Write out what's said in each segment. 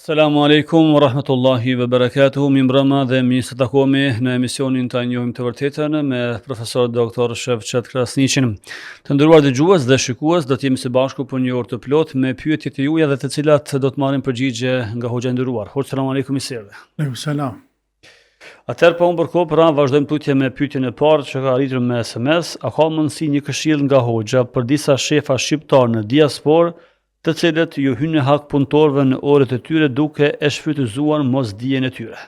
Selamu alaikum wa rahmatullahi wa barakatuhu. Mirëmbrëma dhe mirë se takohemi në emisionin Ta njohim të vërtetën me profesor doktor Shevçet Krasniqin. Të nderuar dëgjues dhe shikues, do të jemi së bashku për një orë të plotë me pyetjet e juaja dhe të cilat do të marrim përgjigje nga hoxha e nderuar. Hoxha, selam aleikum, mirëseve. Aleikum selam. Atëherë pa humbur kohë, pra vazhdojmë tutje me pyetjen e parë që ka arritur me SMS. A ka mundësi një këshill nga hoxha për disa shefa shqiptar në diasporë, të cilët ju hynë në hak punëtorëve në orët e tyre duke e shfrytëzuar mosdijen e tyre?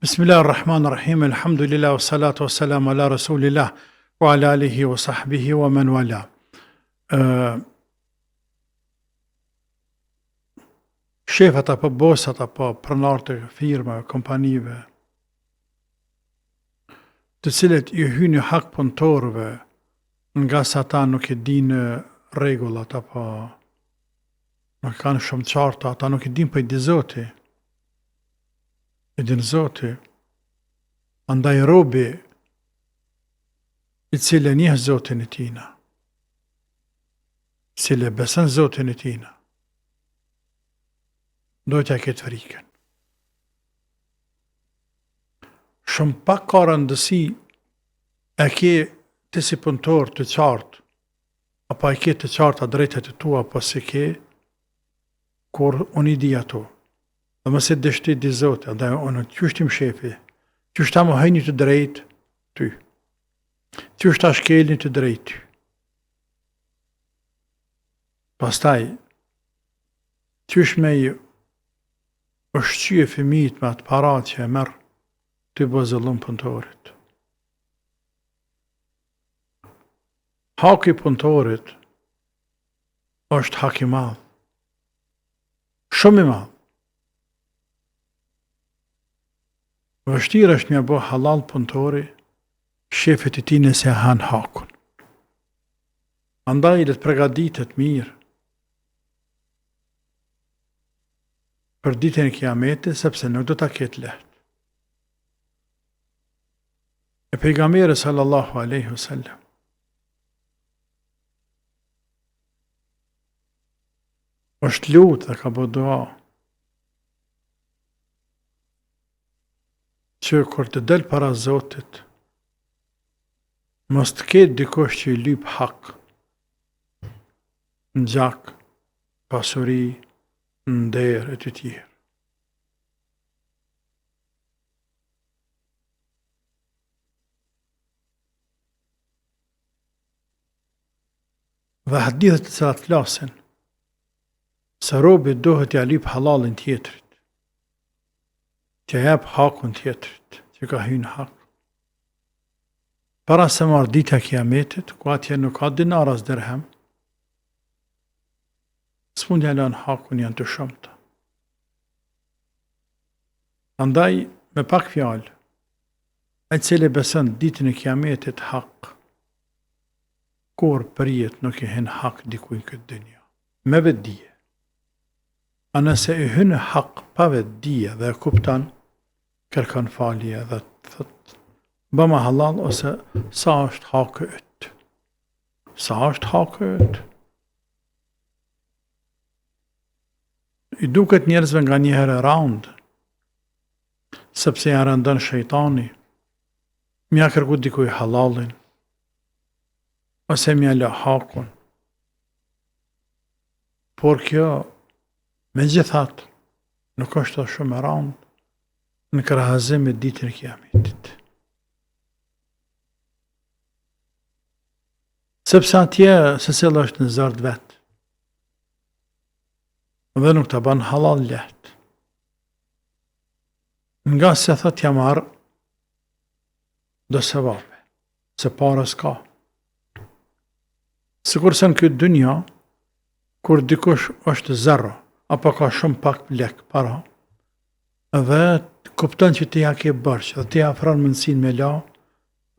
Bismillahirrahmanirrahim. Alhamdulillah wa salatu wa salam ala rasulillah wa ala alihi wa sahbihi wa man wala. Shefat apo bosat apo pronarët e firmave, kompanive, të cilët ju hynë në hak punëtorëve nga sa ata nuk e dinë rregullat apo nuk kanë shumë qarta, ata nuk i din për i di Zoti. I din Zoti. Andaj robi i cili njeh Zotin e tina, i cili beson Zotin e tina, do t'ja ketë frikën. Shumë pak ka rëndësi e ke të si punëtor të qartë, apo e ke të qarta drejtet e tua, apo se ke, kur unë i di ato, dhe mëse dështi di Zotë, dhe unë qështim shefi, qështa më hajni të drejt ty, qështa shkelni të drejt ty. Pastaj, qësh me i është qyë fëmijit me atë parat që e merë, ty bëzëllum punëtorit. Haki punëtorit është hak i madh. Shumë i madh. Vështirë është mja bo halal punëtori shefet e ti nëse han hakun. Andaj dhe të pregaditet mirë për ditën e kiametit, sepse nuk do ta ketë lehtë. E pejgamberi sallallahu alaihi wasallam është lutë dhe ka bo dua që kur të del para Zotit mos të ketë dikush që i lyp hak në gjak, pasuri, nder e të tjerë. Dhe hadithet të cilat flasin se robi dohet ja lyp halalin tjetrit, që jep hakun tjetrit, që ka hynë hak. Para se marrë dita kiametit, ku atje nuk ka dinar as dirhem, s'mund ja lën hakun janë të shumta. Andaj, me pak fjalë, ai cili beson ditën e kiametit hak, kur përjet nuk i hen hak dikuj këtë dynja, me vetdije. A nëse i hynë hak pa vetdije dhe e kupton, kërkon falje dhe thot, bëma halal ose sa është hakë yt. Sa është hakë yt. I duket njerëzve nga njëherë e raund, sepse ja rëndën shejtani, mja kërku dikuj halalin, ose mja lë hakun. Por kjo, me gjithat, nuk është shumë e raund në krahazim me ditën e kiametit. Sepse atje secili është në zërt vet. Dhe nuk të ban halal lehtë. Nga se thot ja marr do sevape, se para s'ka. Sikur se në këtë dynja, kur dikush është zero, apo ka shumë pak lek para, dhe kupton që ti ja ke bërç, dhe ti afron mundësin me la,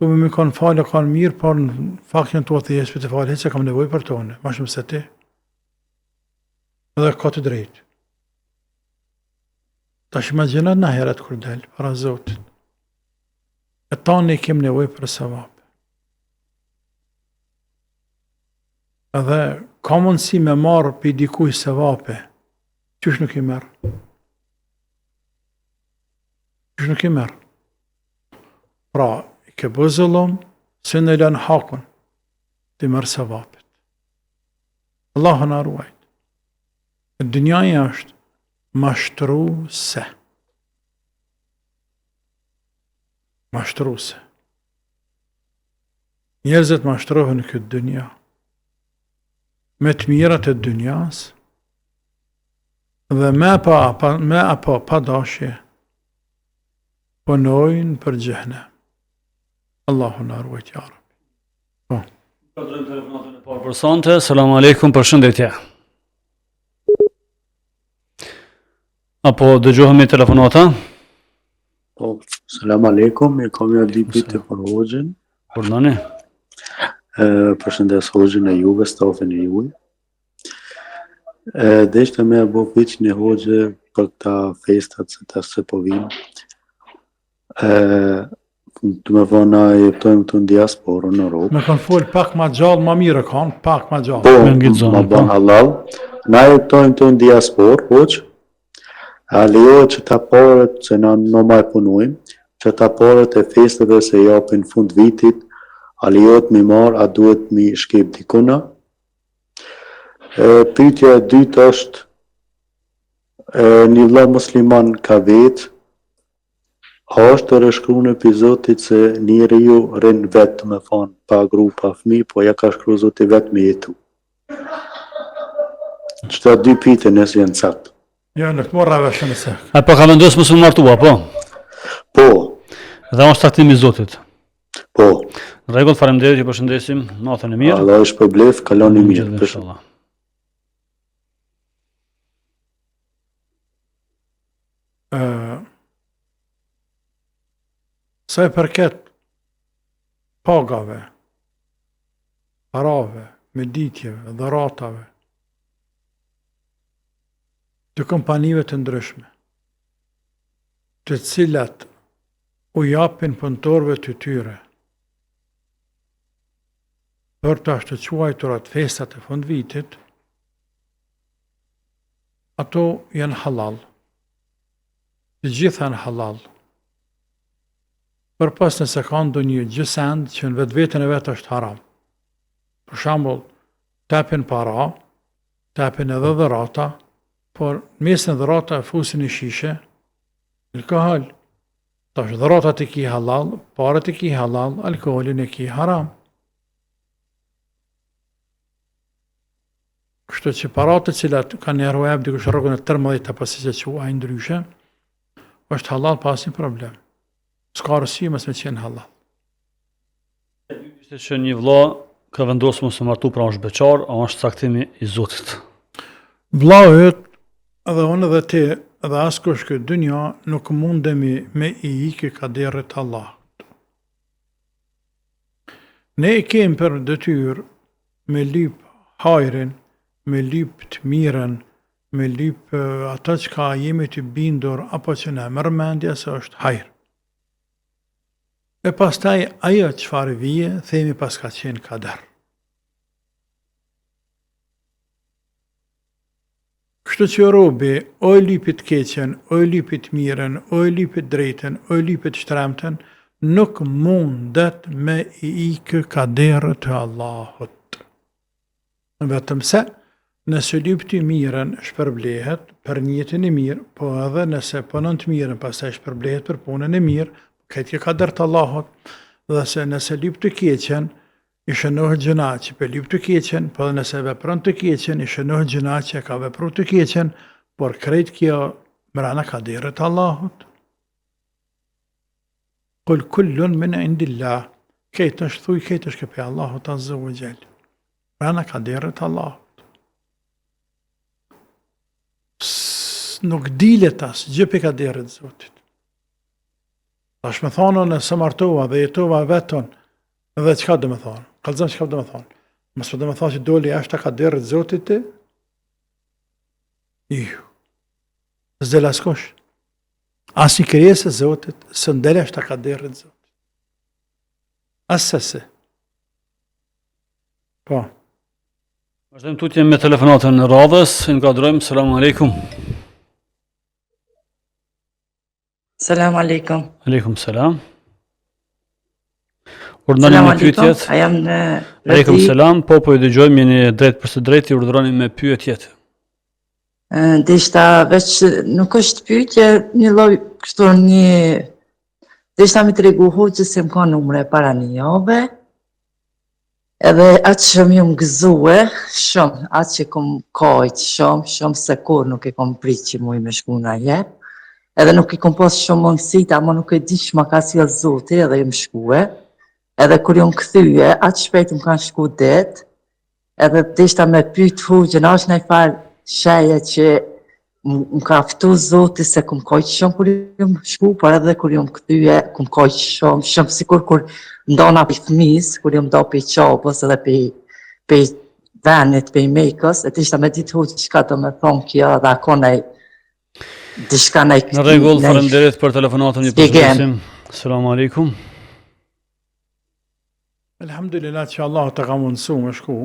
po me kanë falë, kanë mirë, por në faktin të të jesë për të falë, se kam nevoj për tonë, ma shumë se ti, dhe ka të drejtë. Ta që imagjinat në heret kur del, para Zotit, e ta ne kem nevoj për sevap. Edhe ka mundësi me marë për dikuj sevape, qysh nuk i merë? Kush nuk i merr. Pra, i ke bë zullum, se në lën hakun, ti merr sevapet. Allahu na ruajt. Dynjaja është mashtruese. Mashtruese. Njerëzit mashtrohen në këtë dynja me të mirat e dynjas dhe me apo pa dashje punojnë për xhehenem. Allahu na ruaj ya Rabbi. Po. Kalojmë telefonatën e parë për sonte. Selam aleikum, përshëndetje. Apo dëgjohemi telefonata? Po, selam aleikum, e kam ja di pyetje për hoxhin. Urdhani. Përshëndes hoxhin e juve, stafin e juaj. Deshte me bo pyetjen e hoxhë për këta festat se po vinë. Do me thonë, na jetojmë këtu në diasporën në Europë. Me kanë fol pak ma gjallë, ma mirë kanë, pak ma gjallë. Po, Me ngjitzon, ma po. ban halal. Na jetojmë këtu në diasporë, hoxh. A lejohet që ta parët, se na normal punojmë, që ta parët e festave se japin fund vitit, a lejohet mi marë, a duhet mi shkep dikuna? Pyetja e dytë është, një vëlla musliman ka vetë, a është të rëshkru në epizotit se njeriu rrin vetë, me thonë, pa grupa fëmijë, po ja ka shkru Zoti vetë me jetu. Qëta dy pyetje nëse janë saktë. Jo, në këtë morra veshën e se. A po ka vendosur mos u martua, po? Po, Dhe është taktimi i Zotit. po, Në rregull, faleminderit, ju përshëndesim. Natën e mirë. Allah është për blef, kaloni mirë. Gjithë inshallah. Sa i përket pagave, parave, meditjeve, dharatave, të kompanive të ndryshme, të cilat u japin punëtorëve të tyre për të ashtë të quajturat festat e fund vitit, ato janë halal. Të gjitha janë halal. Për pas nëse ka ndonjë gjësend që në vetë vetën e vetë është haram. Për shembull, tapin para, tapin edhe dhurata, por në mesën e dhurata e fusin në shishe, alkohol. Tash dhuratat e ki halal, parat e ki halal, alkoholin e ki haram. Kështu që parat të cilat kanë njerëjab dikush rrogën e 13 apo si që quajnë ndryshe, është halal pa asnjë problem. S'ka arsye mos me qenë halal. Ishte që një vëlla ka vendosur mos u martu pra është beqar, a është caktimi i Zotit. Vllau yt, edhe unë edhe ti, edhe askush këtë dynja nuk mundemi me i ikë kaderit Allahut. Ne i kemi për detyrë me lyp hajrin, me lyp të mirën, me lyp ata që ka jemi të bindur, apo që ne merr mendja se është hajr. E pastaj ajo çfarë vije, themi pas ka qenë kader. Kështu që robi, o e lypit keqen, o e lypit mirën, o e lypit drejten, o e lypit shtremten, nuk mundet me i ikë kaderët e Allahut. Vetëm se, nëse lypti mirën shpërblehet për një jetën e mirë, po edhe nëse punon të mirën, pastaj shpërblehet për punën e mirë, këtë ka kader të Allahut, dhe se nëse lyp të keqen, i shënohet gjëna që për lyp të keqen, po dhe nëse vepron të keqen, i shënohet gjëna që ka vepru të keqen, por krejt kjo mrana kaderit të Allahut. Kull kullun min indillah, këtë është thuj, këtë është këpë Allahut azza wa jall. Mrana kaderit të Allahut. Nuk dilet as gjë për kaderit Zotit. Tash me thonë nëse martova dhe jetova vetën, edhe çka do me thonë? Kallëzëm çka do me thonë? Mos do me thonë që doli jashtë kaderit Zotit ti? Jo. S'del askush. As një krijesë e Zotit së ndel jashtë kaderit Zotit. Asese. Po. Vazhdojmë tutje me telefonatën e radhës, inkuadrojmë, selam aleikum. Selam aleikum. Aleikum selam. Urdhëroni Selam me aleikum. pyetjet. A jam në Aleikum rreti. selam. Po ju dëgjojmë, jeni drejt për së drejti, urdhëroni me pyetjet. Deshta veç nuk është pyetje, një lloj kështu një deshta mi tregu hoqës se më ka numre para një jave. Edhe atë që më jam gëzue, shumë, atë që kom kajt shumë se kur nuk e kom prit që muj me shku na jep. Edhe nuk i kom pas shumë mundësit, ama nuk e di që ma ka sjell Zoti edhe jam shkue. Edhe kur jam kthye, atë shpejt më kanë shku det, edhe deshta me pyet hoqën, a është ndaj farë sheje që më ka ftu Zoti se kum kajt shumë kur jam shku, por edhe kur jam kthye, kum kajt shumë sikur kur ndona për fëmis, kur jam do për qabës edhe për venit, për Mekës, e deshta me ditë hoqë çka do me thonë kjo dhe ako nej dishka nej Në rregull, faleminderit për telefonatën, një përshëndesim. Selam aleikum. Elhamdulillah që Allah të ka mundësu me shku,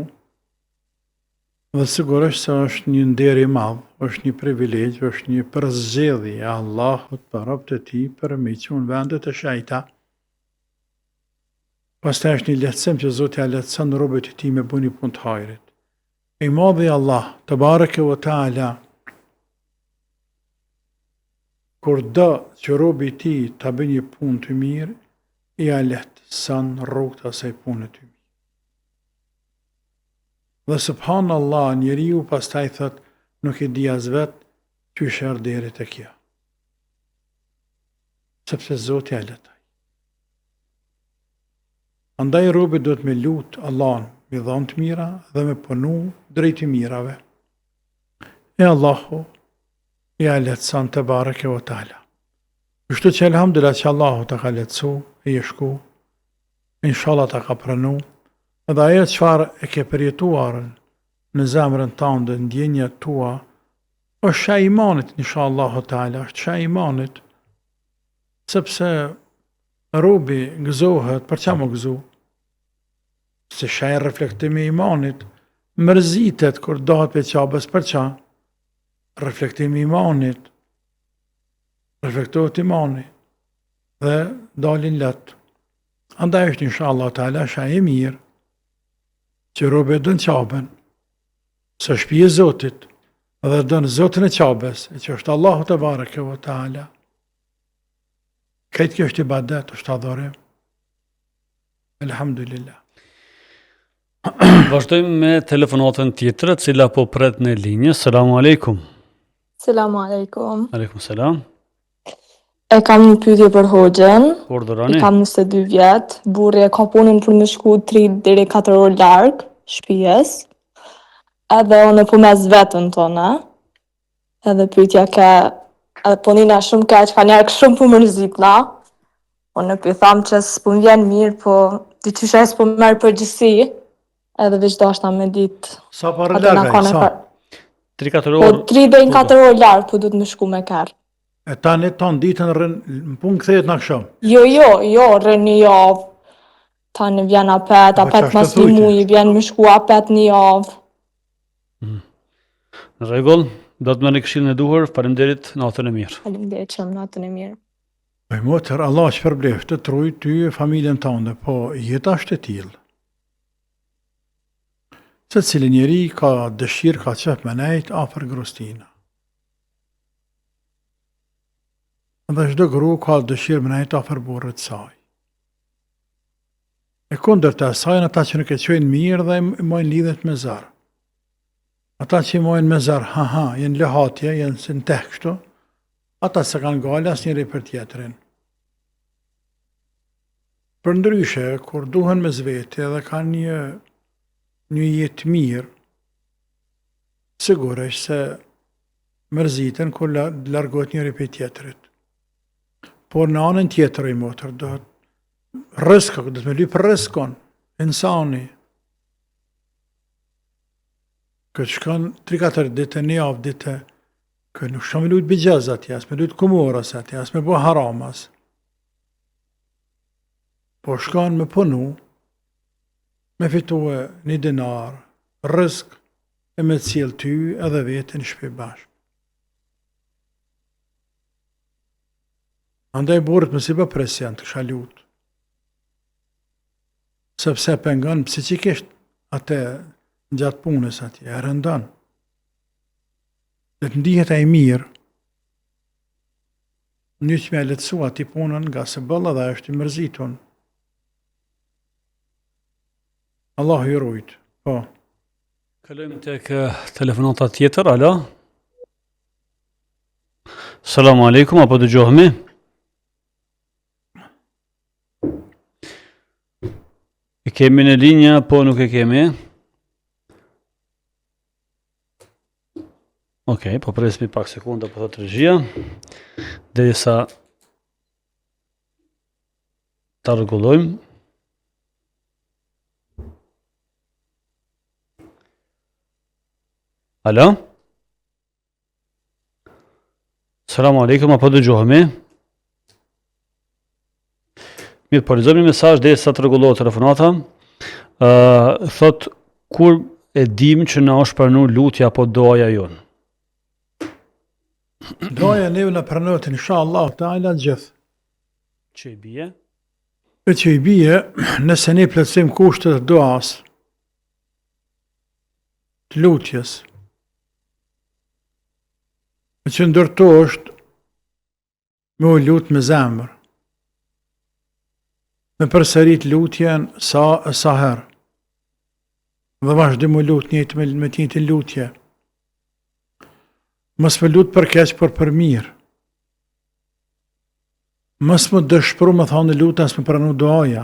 dhe sigurisht se është një nder i madh, është një privilegj, është një përzgjedhje e Allahut për robët e tij për me qenë vendet e shejta. Pastaj është një lehtësim që Zoti ja lehtëson robët e tij me bëni punë të hajrit. E madhi Allah, te bareke ve taala, kur do që robi i tij ta bëjë një punë të mirë, ja lehtëson rrugët e asaj pune të mirë. Dhe subhanallah, njeriu pastaj thot, nuk e di as vet çysh erdhi deri te kjo. Sepse Zoti ja lehtoi. Andaj robi do të me lut Allahun, me dhënë të mira dhe me punu drejt të mirave. E Allahu ja lehtëson te bareke ve taala. Kështu që elhamdulillah që Allahu ta ka lehtësu e je shku, inshallah ta ka pranu, edhe ajo çfarë e ke përjetuar në zemrën tënde, ndjenjat tua, është shaj imanit, inshallah taala, është shaj imanit, sepse robi gëzohet, për çfarë më gëzu? Se shaj reflektimi i imanit, mërzitet kur dohet për qabës, për çfarë? Reflektimi i imanit, reflektohet imani dhe dalin let. Andaj është inshallah taala shaj e mirë që robi dën qabën, së shpije Zotit, dhe dën Zotin e qabës, e që është Allahu te bareke ve taala. Këtë kjo është ibadet, është adhurim. Elhamdulillah. Vazhdojmë me telefonatën tjetër, e cila po pret në linjë. Selamu aleikum. Selamu aleikum. Aleikum selam. E kam një pyetje për hoxhën. I Urdhëroni. kam 22 vjet. Burri e ka punën për me shku 3 deri 4 orë larg shtëpies. Edhe unë po mes vetën tonë. Edhe pyetja ka edhe punina shumë keq, ka njerë shumë për mërzitna. Unë po i tham që s'po më vjen mirë, po diçysha s'po merr përgjegjësi. Edhe veç dashta me ditë. Sa për atë na larga, kanë sa? par- 3-4 Po orë. 3 deri 4 orë larg, po duhet me shku me kerr. E tani ton ditën rën, në punë kthehet në akşam. Jo, rrën një javë. Tani vjen apet Po mas çfarë një thujtë? muji, vjen me shku apet një javë. Në rregull, do të merrni këshillin e duhur. Faleminderit, natën e mirë. Faleminderit që më natën e mirë. Po motër, Allah që përbleft të truj ty e familjen tënde, po jeta është e tillë. Se cili njeri ka dëshirë ka qef me nejt afer grostina. Dhe çdo gru ka dëshirë me nejt afer burrit saj. E kundër të asajnë ata që nuk e qojnë mirë dhe i mojnë lidhet me zarë. Ata që i mojnë me zarë, jenë lehatje, jenë si në teh kështu, ata se kanë gale as njëri për tjetërin. Për ndryshe, kur duhen me zveti edhe kanë një jetë mirë, sigurisht se mërziten kur largohet njëri për tjetërit. Por në anën tjetër i motër, do të me lypë rrezikon, insani. Këtë shkon 3-4 ditë, një javë ditë, këtë nuk shkon me lujtë bigjaz atje, as me lujtë kumoras atje, as me bo haramas. Po shkon me punu, me fitue një dinar, rrezik, e me cilë ty edhe vetë në shtëpi bashkë. Andaj burët mos i bë presion të kisha lut. Sepse pengon psikikisht atë gjatë punës atje, e rëndon. Dhe të ndihet ai mirë. Një që me lehtësu ati punën nga se bëlla dhe është i mërzitun. Allahu i rujt. Po. Kalojmë tek telefonata tjetër, alo. Selamu alaikum, apo dëgjohemi? E kemi në linja, po nuk e kemi. Okej, po presmi pak sekunda, po thot regjia. Derisa ta rregullojmë. Alo? Selamu alaikum, apo dëgjohemi? Mirë, po lexojmë një mesazh derisa të rregullohet telefonata. Thot kur e dim që na është pranuar lutja apo doja jonë? Doja neve në pranohet inshallah taala gjithë. Që i bie? E që i bie, nëse ne plotësojmë kushtet e duas, të lutjes, e që ndërtosht me u lut me zemër, me përsërit lutjen sa herë, dhe vazhdim u lut njëjtë me të njëjtën lutje. Mos më lut për keq, por për mirë. Mos më dëshpëru më thonë lutas më pranu doja.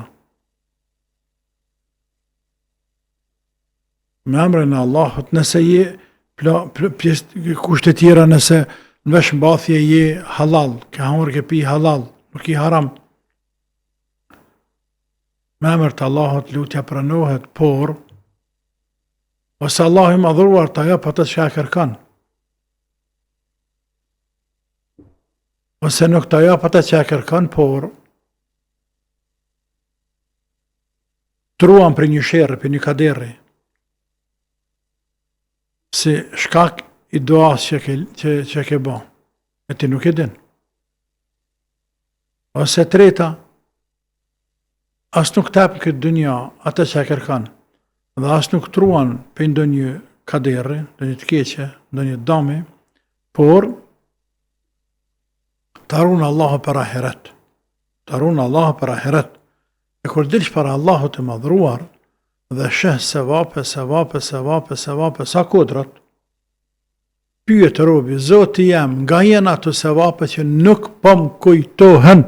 Me emrin e Allahut, nëse je kushte tjera, nëse në vesh mbathje je halal, ke hamur ke pi halal, nuk i haram. Me emër të Allahut lutja pranohet, por ose Allah i madhruar ta jap atë që e kërkon. Ose nuk ta jap atë që e kërkon, por truan për një sherrë, për një kaderri. Si shkak i duas që ke bën, e ti nuk e din. Ose treta, as nuk tap këtë dunja atë që e kërkon, dhe as nuk truan për ndonjë kaderri, ndonjë të keqe, ndonjë dëmi, por tarun Allahu për ahiret. Tarun Allahu për ahiret. E kur dilsh për Allahu të madhruar dhe sheh sevape, sa kodrat, pyet robi, Zoti jam, nga janë ato sevape që nuk po më kujtohen?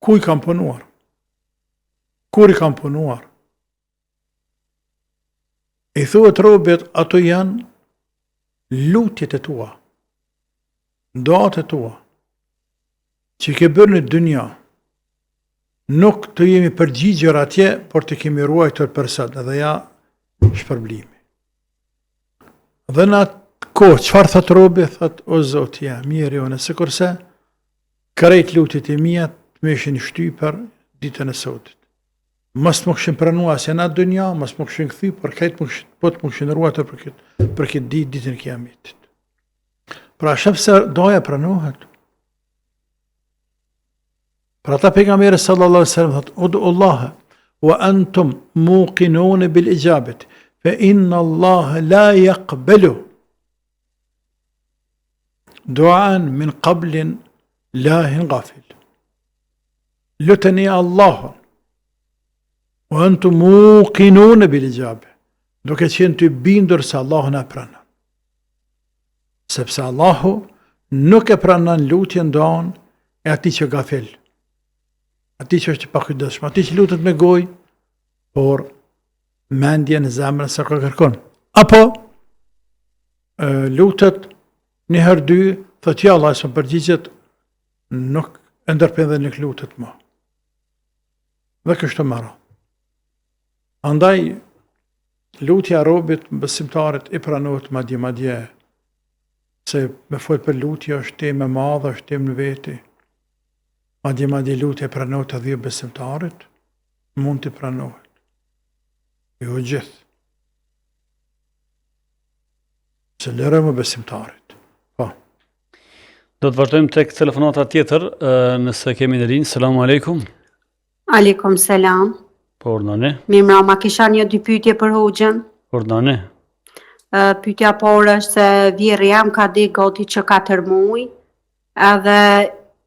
Ku i kam punuar? Kur i kam punuar? I thuhet robit, ato janë lutjet e tua, doat e tua, që ke bërë në dynja, nuk të jemi përgjigjur atje, por të kemi ruajtur për sot, edhe ja shpërblimi. Dhe në atë kohë, çfarë thot robi? Thot, o Zoti jam, mirë jone, se kurse krejt lutjet e mia të më ishin shtypër ditën e sotit. Mos më kishin pranuar se në dynja, mos më kishin kthy, por krejt po të më kishin ruajtur për këtë ditën e kiametit. Pra shef se doja pranohet. Pra ta pejgamberi sallallahu alaihi wasallam thot, udu Allah wa antum muqinun bil ijabati fa inna Allah la yaqbalu du'an min qablin lahin ghafil. Luteni Allahun wa antum muqinun bil ijabati, duke qenë të bindur se Allahu na pranon. Sepse Allahu nuk e pranon lutjen don e atij që gafel, atij që është i pakujdesshëm, atij që lutet me gojë, por mendjen e zemrës së kërkon. Apo lutet një herë dy, thot ja Allah s'm përgjigjet, nuk e ndërpren dhe nuk lutet më. Dhe kështu marrë. Andaj lutja e robit besimtarit i pranohet madje, se me fol për lutje është temë e madhe, është temë në veti. Madje lutja e pranohet edhe besimtarit, mund të pranohet. Jo gjithë. Se lërë më besimtarit. Po. Do të vazhdojmë tek telefonata tjetër, nëse kemi në linjë. Selamu alaikum. Aleikum selam. Po, urdhani. Mirëmbrëma, kisha një dy pyetje për Hoxhën. Urdhani. Pyetja parë është se vjerri jam ka di gati që 4 muaj, edhe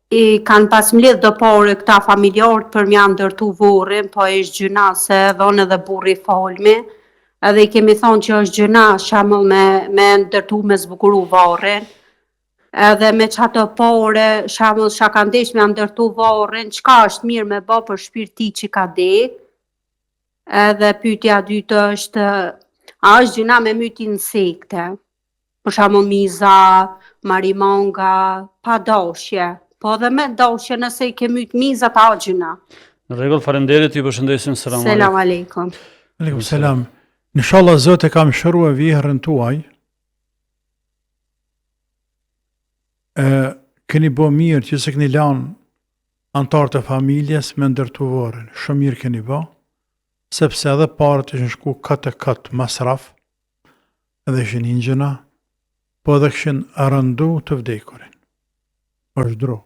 i kanë pas mbledh do pare këta familjarët për m'ja ndërtu vorrin, po është gjëna se dhon edhe burri falmi, edhe i kemi thonë që është gjëna shembull me ndërtu me zbukuru varrin. Edhe me qato pare, shembull çka ka ndesh me ndërtu varrin, çka është mirë me bë për shpirti që ka dek. Edhe pyetja dytë është, a është gjëna me myti insekte? Për shembull miza, marimanga, pa dashje. Po edhe me dashje nëse i ke myt mizat, a është gjëna? Në rregull, faleminderit, ju përshëndesim. Selamu Selam alaikum. aleikum. Aleikum selam. Inshallah Zoti kam shërua vjehrën tuaj. Keni bo mirë që se keni lanë antarët e familjes me ndërtu vorrin. Shumë mirë keni bo, sepse edhe parët ishin shku këtë masraf, edhe ishin ingjëna, po edhe këshin rëndu të vdekurin. është dro.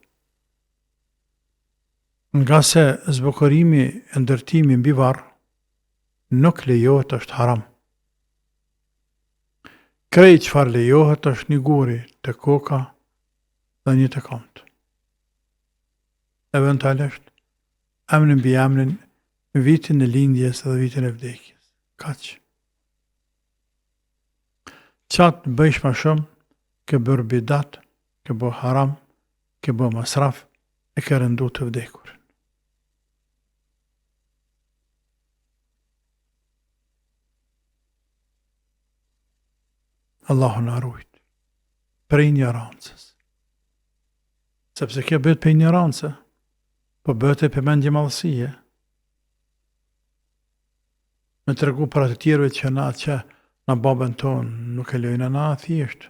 Nga se zbukurimi e ndërtimi mbi varr nuk lejohet, është haram. Krejt çfarë lejohet është një guri të koka dhe një të komt. Eventualisht, emrin mbi emrin, vitin e lindjes dhe vitin e vdekjes. Kaq. Qatë bëjsh ma shumë, ke bërë bidat, ke bë haram, ke bë masraf, e ke rëndu të vdekur. Allahu na rujt prej ignorancës. Sepse kjo bëhet për ignorancë, po bëhet e për mendje madhësie. Me të regu për atë tjerëve që na babën tonë nuk e lojnë na thjesht,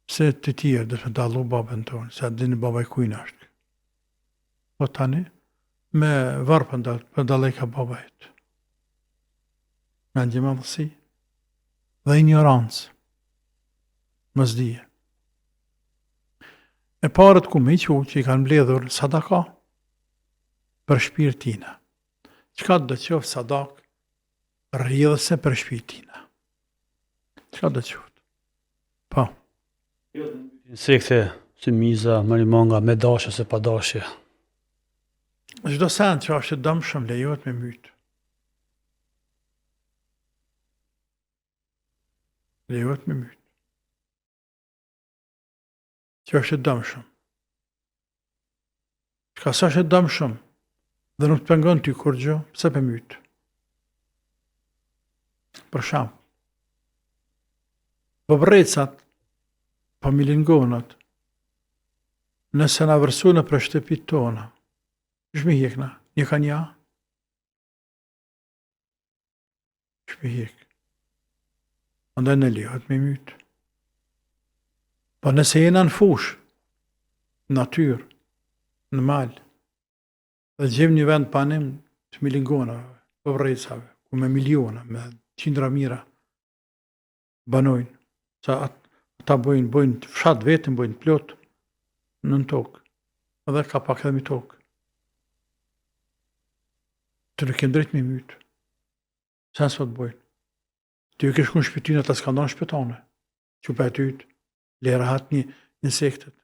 pse të tjerë dhe të dallu babën tonë, se atë dini baba i kujna është. Po tani, me varë për dalej ka babajt. Mendje madhësi dhe ignorancë. Mëzdije. E parët ku me i që i kanë mbledhur sadaka për shpirtina. Qka do qoftë sadak rrjedhëse për shpirtina? Qka do qoftë? Po. Insekte, si miza, marimanga, me dashje se pa dashje. Çdo sen që është dëmshëm lejohet me mytë. Lejohet me mytë. Që është dëmshëm. Ka sa është dëmshëm dhe nuk të pengon ty kur gjë, pse për mytë? Për shembull, bëbrecat, pa milingonat, nëse na vërsu në për shtëpit tona, shmi hjekna, një ka nja? Shmi hjek. Andaj në lihat me mytë. Po nëse jena në fush, në natyrë, në malë, dhe gjem një vend panim të milingonave, pëvrejcave, ku me miliona, me qindra mira, banojnë, sa ata bojnë fshat vetën, bojnë plot në tokë, edhe ka pak edhe mi tokë. Të nuk e drejt me mytë. Sa nësë të bojnë? Të ju keshku në shpytynë, ata s'ka ndonë shpytone, që për e tytë, le rahat një insektet.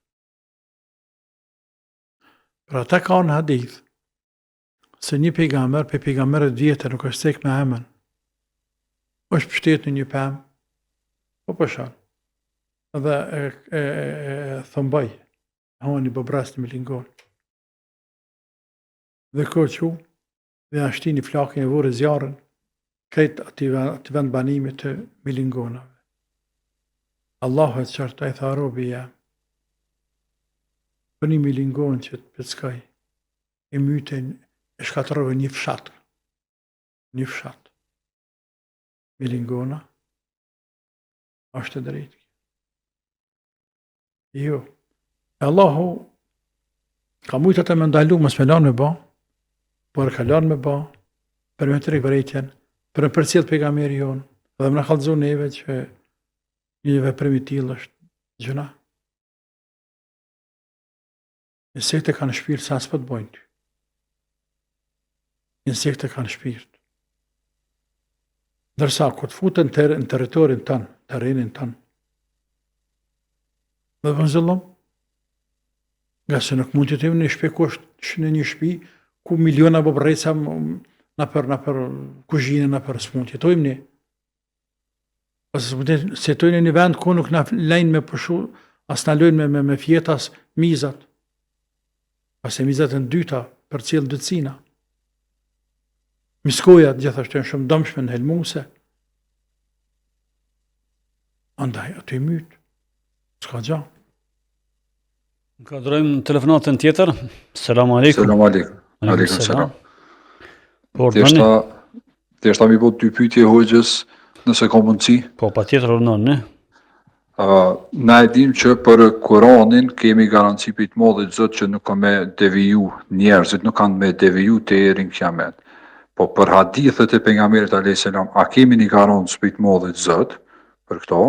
Pra ata ka në hadith, se një pejgamber, pe pejgamberet vjetër nuk është sek me emën, është pështet në një pëmë, po përshan, edhe e thëmbaj, honi bëbras të milingon. Dhe ko që, dhe ashti një flakin e vore zjarën, krejt ati vend banimit të milingonave. Allahu e të qarta i tha robi jam, për një milingon që të pëckaj, e myten e shkatërove një fshat. Milingona, është e drejtë. Jo. Allahu ka mujtë të me ndalu, mos me lanë me ba, por ka lanë me ba, për me të rikërejtjen, për me përcjell pejgamberi jonë, dhe më në kallëzu neve që një veprim i tillë është gjëna. Insekte kanë shpirt sa s'po të bojnë ty. Insekte kanë shpirt. Ndërsa, kur të futen në territorin tënë, terrenin tënë, dhe vëzëllom, nga se nuk mund të të një shpe kusht në një shpi, ku miliona bëbërreca në për kuzhinë, në për s'mund të jetojmë një. Pasë se jetojnë në një vend ku nuk në lejnë me përshu, as në lejnë me fjetas mizat. Pasë mizat e në dyta për cilë dëtsina. Miskojat gjithashtu janë shumë dëmshme në helmuse. Andaj, aty i mytë. S'ka gja. Ka drojmë telefonatën tjetër. Selam aleikum. Selam aleikum. Aleikum selam. Po, ordoni. Thjeshta mi po dy pyetje hoxhës, nëse ka mundësi. Po, patjetër ordnon, ne. Na e dim që për Kur'anin kemi garanci për të madhe Zot që nuk ka me deviju njerëzit, nuk kanë me deviju të erin kiamet. Po për hadithet e pejgamberit alayhis salam, a kemi një garancë për të madhe Zot për këto?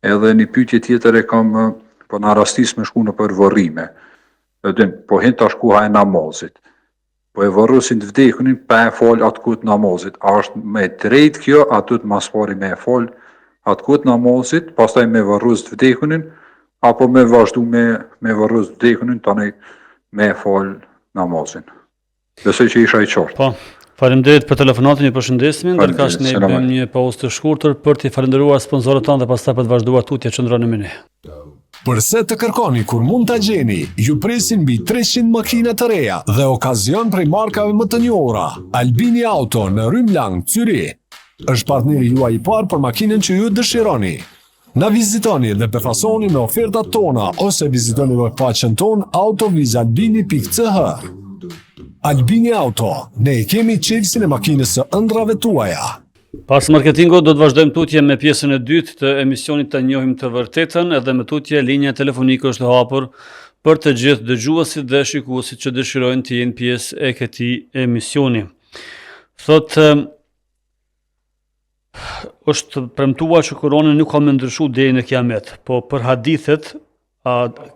Edhe një pyetje tjetër e kam, po na rastis me shku në për varrime. Po hin tash koha e namazit. Po e varrosin të vdekunin pa e fal atë kohë të namazit. A është me drejt kjo, atë të mas pari me e fal atë kohë të namazit, pastaj me varros të vdekunin, apo me vazhdu me varros të vdekunin, tani me e fal namazin. Besoj që isha i qartë. Po, faleminderit për telefonatën, ju përshëndesim, ndërkaq ne Selam bëjmë një pauzë të shkurtër për të falendëruar sponsorët tanë dhe pastaj për të vazhduar tutje çndroni me ne. Përse të kërkoni kur mund ta gjeni, ju presin mbi 300 makina të reja dhe okazion prej markave më të njohura. Albini Auto në Rrymlang, Zyri është partneri juaj i parë për makinën që ju dëshironi. Na vizitoni dhe përfasoni me ofertat tona ose vizitoni webfaqen ton autovizalbini.ch. Albini Auto, ne kemi qelsin e makinës së ëndrave tuaja. Pas marketingu do të vazhdojmë tutje me pjesën e dytë të emisionit të njohim të vërtetën, edhe me tutje linja telefonike është hapur për të gjithë dëgjuesit dhe shikuesit që dëshirojnë të jenë pjesë e këtij emisioni. Thotë është premtuar që Kurani nuk ka më ndryshu deri në kiamet, po për hadithet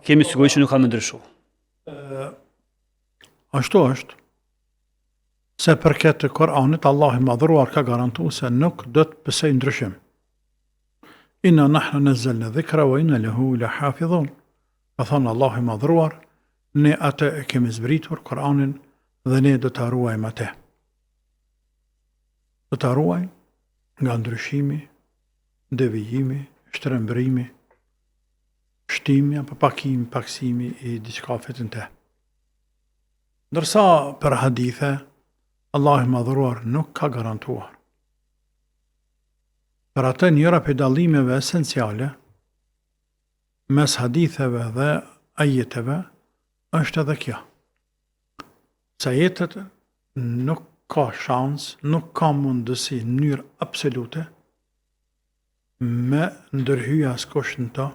kemi siguri që nuk ka më ndryshu. Ashtu është. Se përket të Koranit, Allah i madhruar ka garantu se nuk do të pësej ndryshim. Inna nahnu nazzalna dhikra wa inna lahu lahafidhun. Ka thënë Allah i madhruar, ne atë e kemi zbritur Koranin dhe ne do të ruajmë atë. Do të ruajmë nga ndryshimi, devijimi, shtrembërimi, shtimi apo paksimi i diçka fetën te. Ndërsa për hadithe, Allah i madhruar nuk ka garantuar. Për atë njëra për dallimeve esenciale, mes haditheve dhe ajeteve, është edhe kjo. Se ajetet nuk ka shans, nuk ka mundësi në mënyrë absolute me ndërhyj askush në to,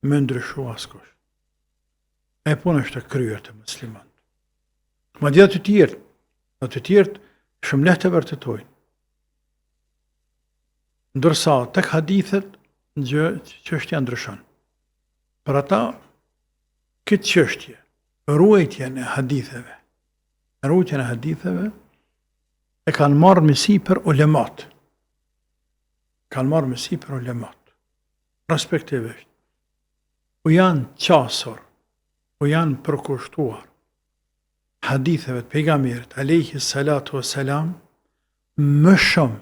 me ndryshu askush. E punë është të kryer të musliman. Madje të tjerë, të tjerë shumë lehtë të vërtetojnë. Ndërsa tek hadithet çështja ndryshon. Për ata këtë çështje, ruajtjen e haditheve e kanë marrë me sipër ulemat. Respektivisht. U janë qasur, u janë përkushtuar haditheve të pejgamberit alayhi salatu wassalam më shumë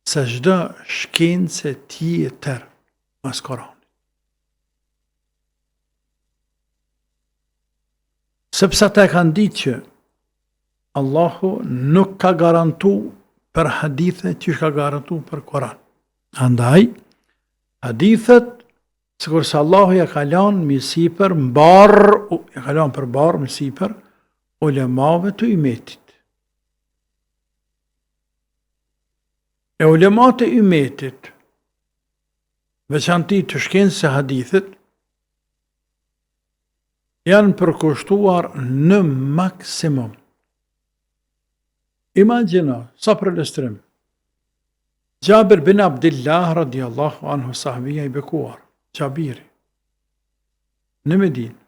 se çdo shkencë tjetër mas Koranit. Sepse ata kanë ditë që Allahu nuk ka garantu për hadithe që ka garantu për Koran. Andaj, hadithet, sikur se Allahu ja ka lanë mi sipër përbarë mi sipër ulemave të umetit. E ulemat e umetit, veçanti të shkencës së hadithit, janë përkushtuar në maksimum. Imagjino, sa për ilustrim, Jabir bin Abdullah radiallahu anhu sahabija i bekuar, Jabiri, në Medinë,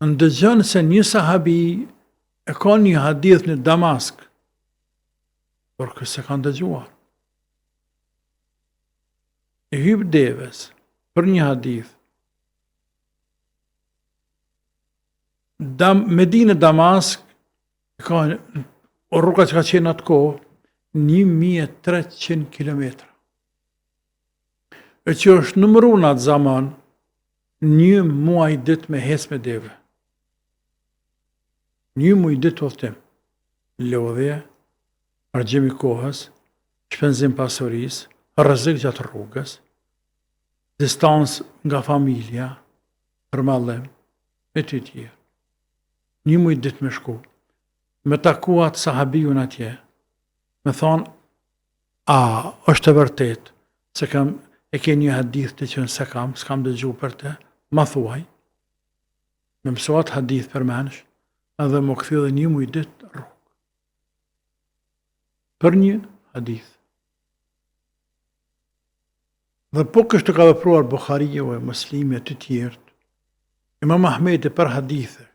ndëgjon se një sahabi e ka një hadith në Damask, por këse kanë dëgjuar. E hyp deves për një hadith. Medinë Damask ka rruga që ka qenë atë kohë 1300 kilometra. E që është numëru në atë zaman 1 muaj dit me hes me deve. 1 muaj dit udhtim. Lodhje, argjimi kohës, shpenzim pasurisë, rrezik gjatë rrugës, distancë nga familja, përmallim, e të tjerë. 1 muaj dit me shku. Me takuat sahabijun atje, me thonë, a, është e vërtet, se e ke një hadith të që nëse s'kam dëgju për te, ma thuaj, me mësuat hadith për menësh, edhe më këthi dhe 1 muaj dit rrugë. Për një hadith. Dhe po kështu ka vepruar Bukhariu e Muslimi e të tjerët, Imam Ahmedi për hadithe,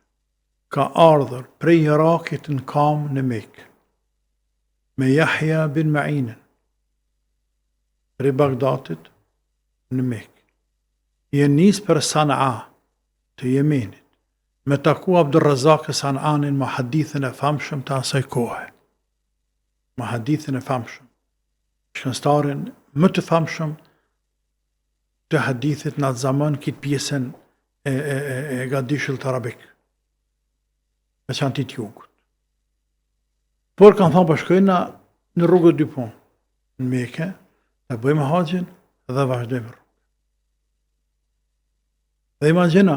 ka ardhur prej Irakit në Kam në Mekë, me Yahya bin Ma'inin, prej Bagdatit në Mekë. Je nis për Sana'a të Jemenit, me taku Abdurrazak e Sana'anin me hadithin e famshëm të asaj kohe. Me hadithin e famshëm. Shkenstarin më të famshëm të hadithit në atë zaman kitë pjesën e gadishëll të arabik. E që antit jugut. Por kanë thonë përshkojna në rrugët dy punë. Në Mekë, të bëjmë haqin dhe vazhdojmë rrugë. Dhe imagjina,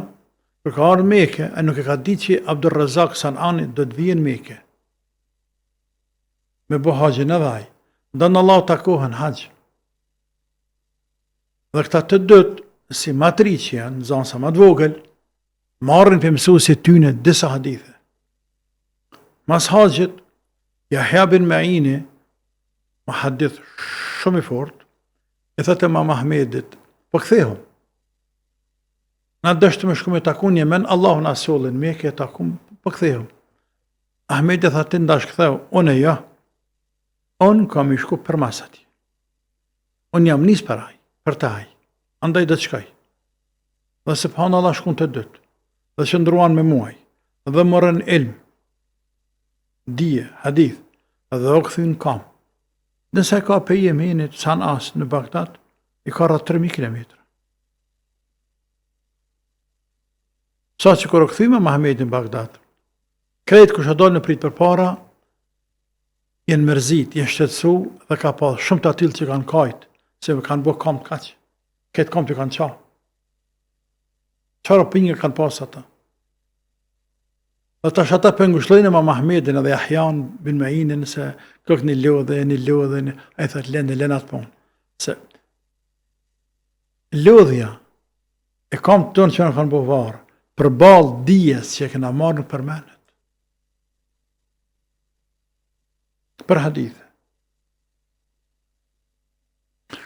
për ka arë Mekë, e nuk e ka ditë që Abdurrazak Sanani do të vijen Mekë. Me bo haqin edhe aj. Ndë në Allah takohen haqin. Dhe këta të dëtë, si matri që janë, në zonë sa ma të vogël, marrin për mësuesit tyne disa hadithe. Mas haqit, Yahya bin Ma'ini, ma hadith shumë i fort, e thëtë Imam Ahmedit, po këthehëm. Na dështë me shku me takun Jemen, Allahun asollin, me ke takun, po këthehëm. Ahmedi thëtë ndash këtheu, unë e ja, unë kam i shku për masati. Unë jam nis për aj, për të aj, andaj dhe të shkaj. Dhe se pëhanë Allah shkun të dëtë, dhe që ndruan me muaj, dhe morën ilm, dije, hadith, dhe o këthy në Kam. Nëse ka për Jemenit, San'as në Bagdad, i ka rrët 3.000 kilometra. Sa që kërë këthy me Mahmedin në Bagdad, krejt kështë adol në prit për para, jenë mërzit, jenë shtetësu, dhe ka pa shumë të atil që kanë kajtë, se kanë bo kam të kaqë, këtë kam të kanë qa. Qara për një kanë pasë ata. Dhe tash ata për ngushlojnë ma Mahmedin edhe Yahyan bin Ma'inin se kërk një lodhe, a i thët lënë atë punë. Se lodhja e kam të tonë që në kanë bo varë, për balë dijes që e këna marë në përmenet. Për hadithë.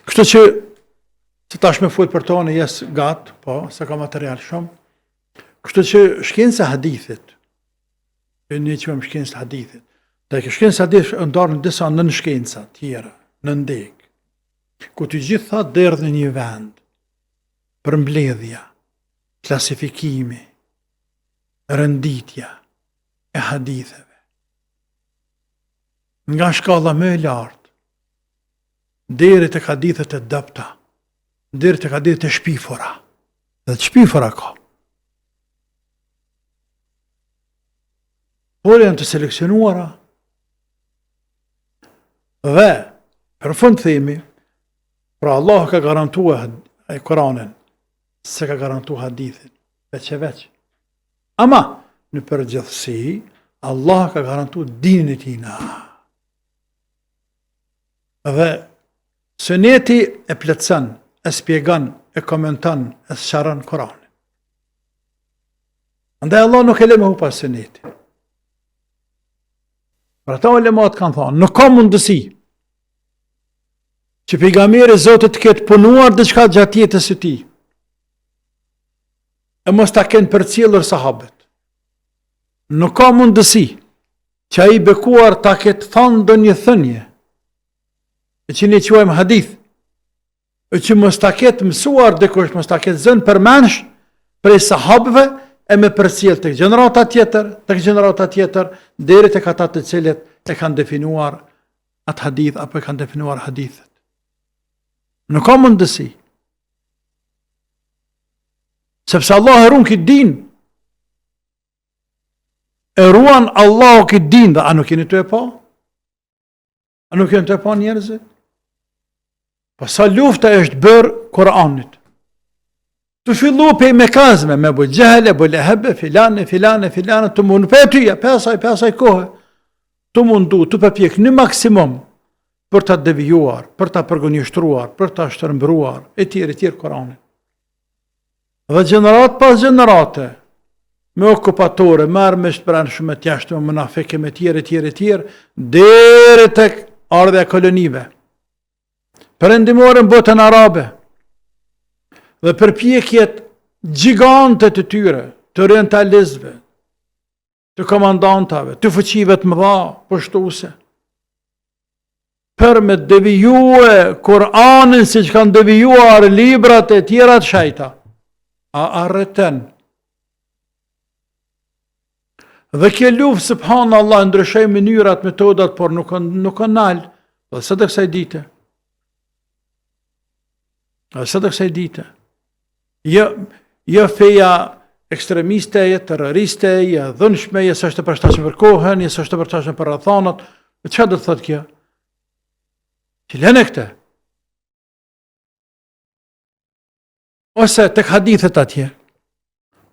Kështu që tash me fujt për tonë jesë gatë, po, se ka material shumë. Kështu që shkenë se hadithit, e një që me shkenë se hadithit, dhe shkenë se hadithit ndarë në disa nën shkenca tjera, në ndekë, ku të gjitha derdhë në një vend, për mbledhja, klasifikimi, rënditja e haditheve. Nga shkalla më e lartë, deri të hadithet e dëpta, deri të hadithet e shpifora, dhe të shpifora ka. Por janë të seleksionuara dhe për fund themi, pra Allah ka garantua e Koranin, se ka garantua hadithin, veç e veç. Ama, në përgjithësi, Allah ka garantua dinin e tina. Dhe sëneti e plëtsan, e spjegan, e komentan, e sëqaran Koranin. Andaj Allah nuk e le me hu pas sëneti. Për ata ulemat kanë thonë, nuk ka mundësi që pejgamberi Zotit të ketë punuar diçka gjatë jetës së tij, e mos ta kenë përcjellur sahabët. Nuk ka mundësi që ai bekuar ta ketë thënë ndonjë thënie, e që ne quajmë hadith, e që mos ta ketë mësuar dikush, mos ta ketë zënë përmensh prej sahabëve e me përcjell tek gjenerata tjetër, deri tek ata të cilët e kanë definuar atë hadith apo e kanë definuar hadithet. Nuk ka mundësi. Sepse Allah e ruan këtë din. E ruan Allah këtë din dhe a nuk jeni të e pa? A nuk jeni të e pa njerëzit? Pa sa lufta është bërë Kur'anit. Të fillu pe me kazme, me Abu Jehel, Abu Lahab, filane, të mundu, pe tyja, pesaj kohë, të mundu, të përpjek në maksimum për ta devijuar, për ta përgënjështruar, për ta shtërmbruar, e tjerë Kur'anit. Dhe gjenerat pas gjenerate, me okupatore, me armisht brendshme, me tjashtë, me munafike, me tjerë, deri tek ardhja kolonive. Perëndimore në botën arabe, dhe përpjekjet gjigante të tyre, të orientalistëve, të komandantave, të fuqive të mëdha, poshtuse, për me devijue Kur'anin si që kanë devijuar librat e tjera të shajta, a arreten. Dhe kjo luftë subhanallahu ndryshoi mënyrat, metodat, por nuk kanë nal. Dhe së të kësaj dite. Jo feja ekstremiste, terroriste, dhunshme, së është të përshtatshme për kohën, së është të përshtatshme për rrethanat. Çfarë do të thotë kjo? Që lënë këtë. Ose tek hadithet atje.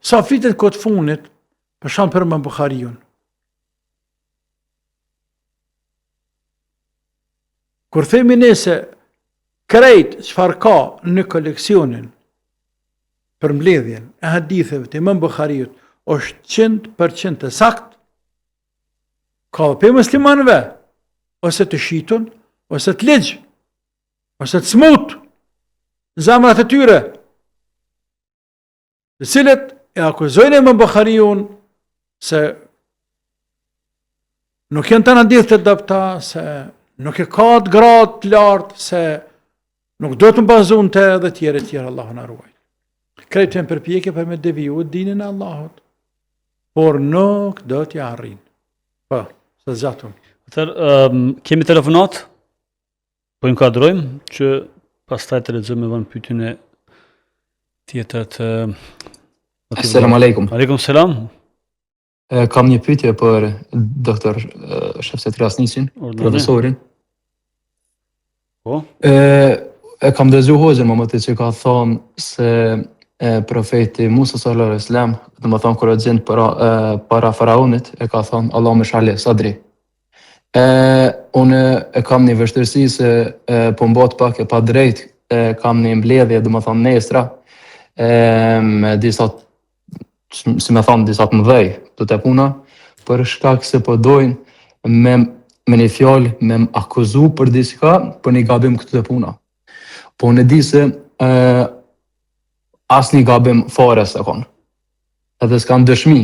Sa flitet këtë funit, për shumë për më Bukhariun. Kur themi nëse krejt çfarë ka në koleksionin për mbledhjen e haditheve të Imam Bukhariut është 100% e sakt, ka për muslimanëve, ose të shitun, ose të ligj, ose të smut, zamrat e tyre, të cilët e akuzojnë Imam Bukhariun se nuk janë të hadith të dobta, se nuk e ka të gradë të lartë, se nuk do të mbazun të dhe tjere, Allahu na ruaj. Krejtë janë përpjekje për me deviju dinin e Allahut, por nuk do t'ja arrin. Po, së zgjatëm. Kemi telefonat, po i kadrojmë që pastaj të lexojmë edhe pyetjen e tjetër të Assalamu alaikum. Aleikum selam. Kam një pyetje për doktor Shevcet Krasniqin, profesorin. Po. E kam dëgjuar hoxhën më të që ka thonë se profeti Musa sallallahu alaihi wasallam, domethënë kur u gjend para faraonit, e ka thonë Allah më shalih sadri. Unë e kam një vështirësi se po mbot pak e pa drejt, kam një mbledhje, domethënë nesra, me disa, si me thonë, disa të mëdhej të të puna, për shkak se po dojnë me një fjallë me më akuzu për diçka, për një gabim këtë të puna. Po në di se as një gabim fare se konë, edhe s'kan dëshmi.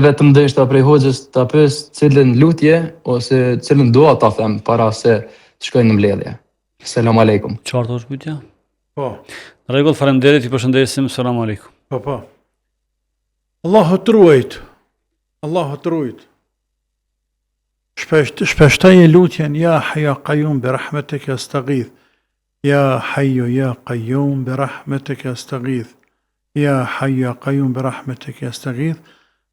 Vetëm dhe ishta prej hoxhës të apës cilën lutje, ose cilën dua ta them para se të shkojnë në mbledhje. Selam aleikum. Qartë është pyetja? Po. Në rregull, faleminderit, ju përshëndesim. Selam aleikum. Po. Allahu të ruajt. Allahu të ruajt. Shpeshtaj e lutjen, ja hayya qayyum bi rahmatika astaghith. Ja hayyu ya qayyum bi rahmatika astaghith. Ja hayyu ya qayyum bi rahmatika astaghith.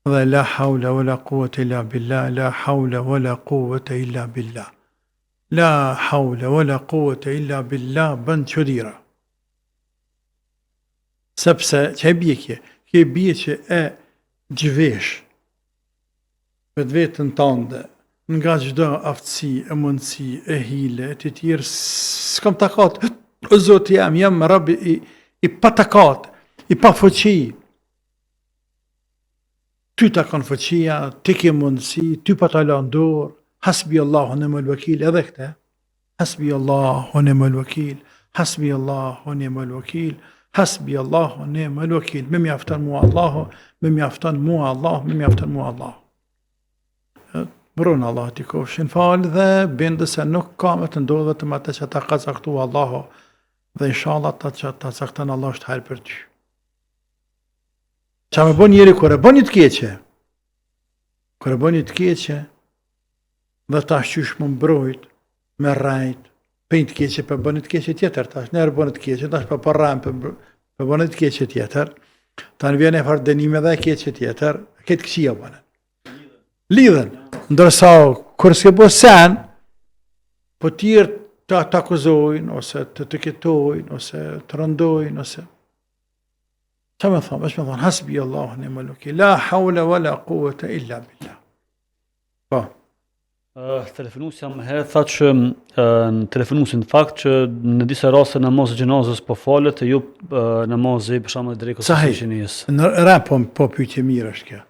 Dhe la hawla wala quwwata illa billah, la hawla wala quwwata illa billah. La hawla wala quwwata illa billah, bën çudira. Sepse që e bje kje bje që e gjvesh vetë vetën tënde nga çdo aftësi, e mundësi, e hile, e të tjerë, s'kam takat, o Zotë jam rabi i pa takat, i pa fuqi. Ty ta kanë fuqia, ti ke mundësi, ty pa ta landor, hasbi Allahu ni'mal wakil, edhe këte, hasbi Allahu ni'mal wakil, hasbi Allahu ni'mal wakil, Hasbi Allahu ni'mal wakil. Me mjafton mua Allahu, me mjafton mua Allahu, me mjafton mua Allahu. Brunë Allah t'i kofshin falë dhe bindë se nuk ka me të ndodhë vetëm atë që ta ka caktu Allahu dhe inshallah ta që ta caktan Allah është hajrë për ty. Qa me bo njeri kër e bo një të keqe, dhe ta shqysh më mbrojt, me rajt, për një të keqe për bo një të keqe tjetër, ta është nërë bo një të keqe, ta është për rajt për bo një të keqe tjetër, ta në vjen e farë dënime dhe keqe tjetër, këtë këqia bënë. Lidhen, ndërsa kur s'ke bo sen, po tjerë të akuzojnë, ose të ketojnë, ose të rëndojnë, ose... Qa me thonë? Është me thonë, hasbi Allahu ni'mal wakil, la hawla wala quwwata illa billah. Po. Telefonusja më herë tha që në telefonusin fakt që në disa raste namazi xhenazës po falet e jo namazi për shembull drejt kushtësisë. Në ra po pyetje mirë është kjo.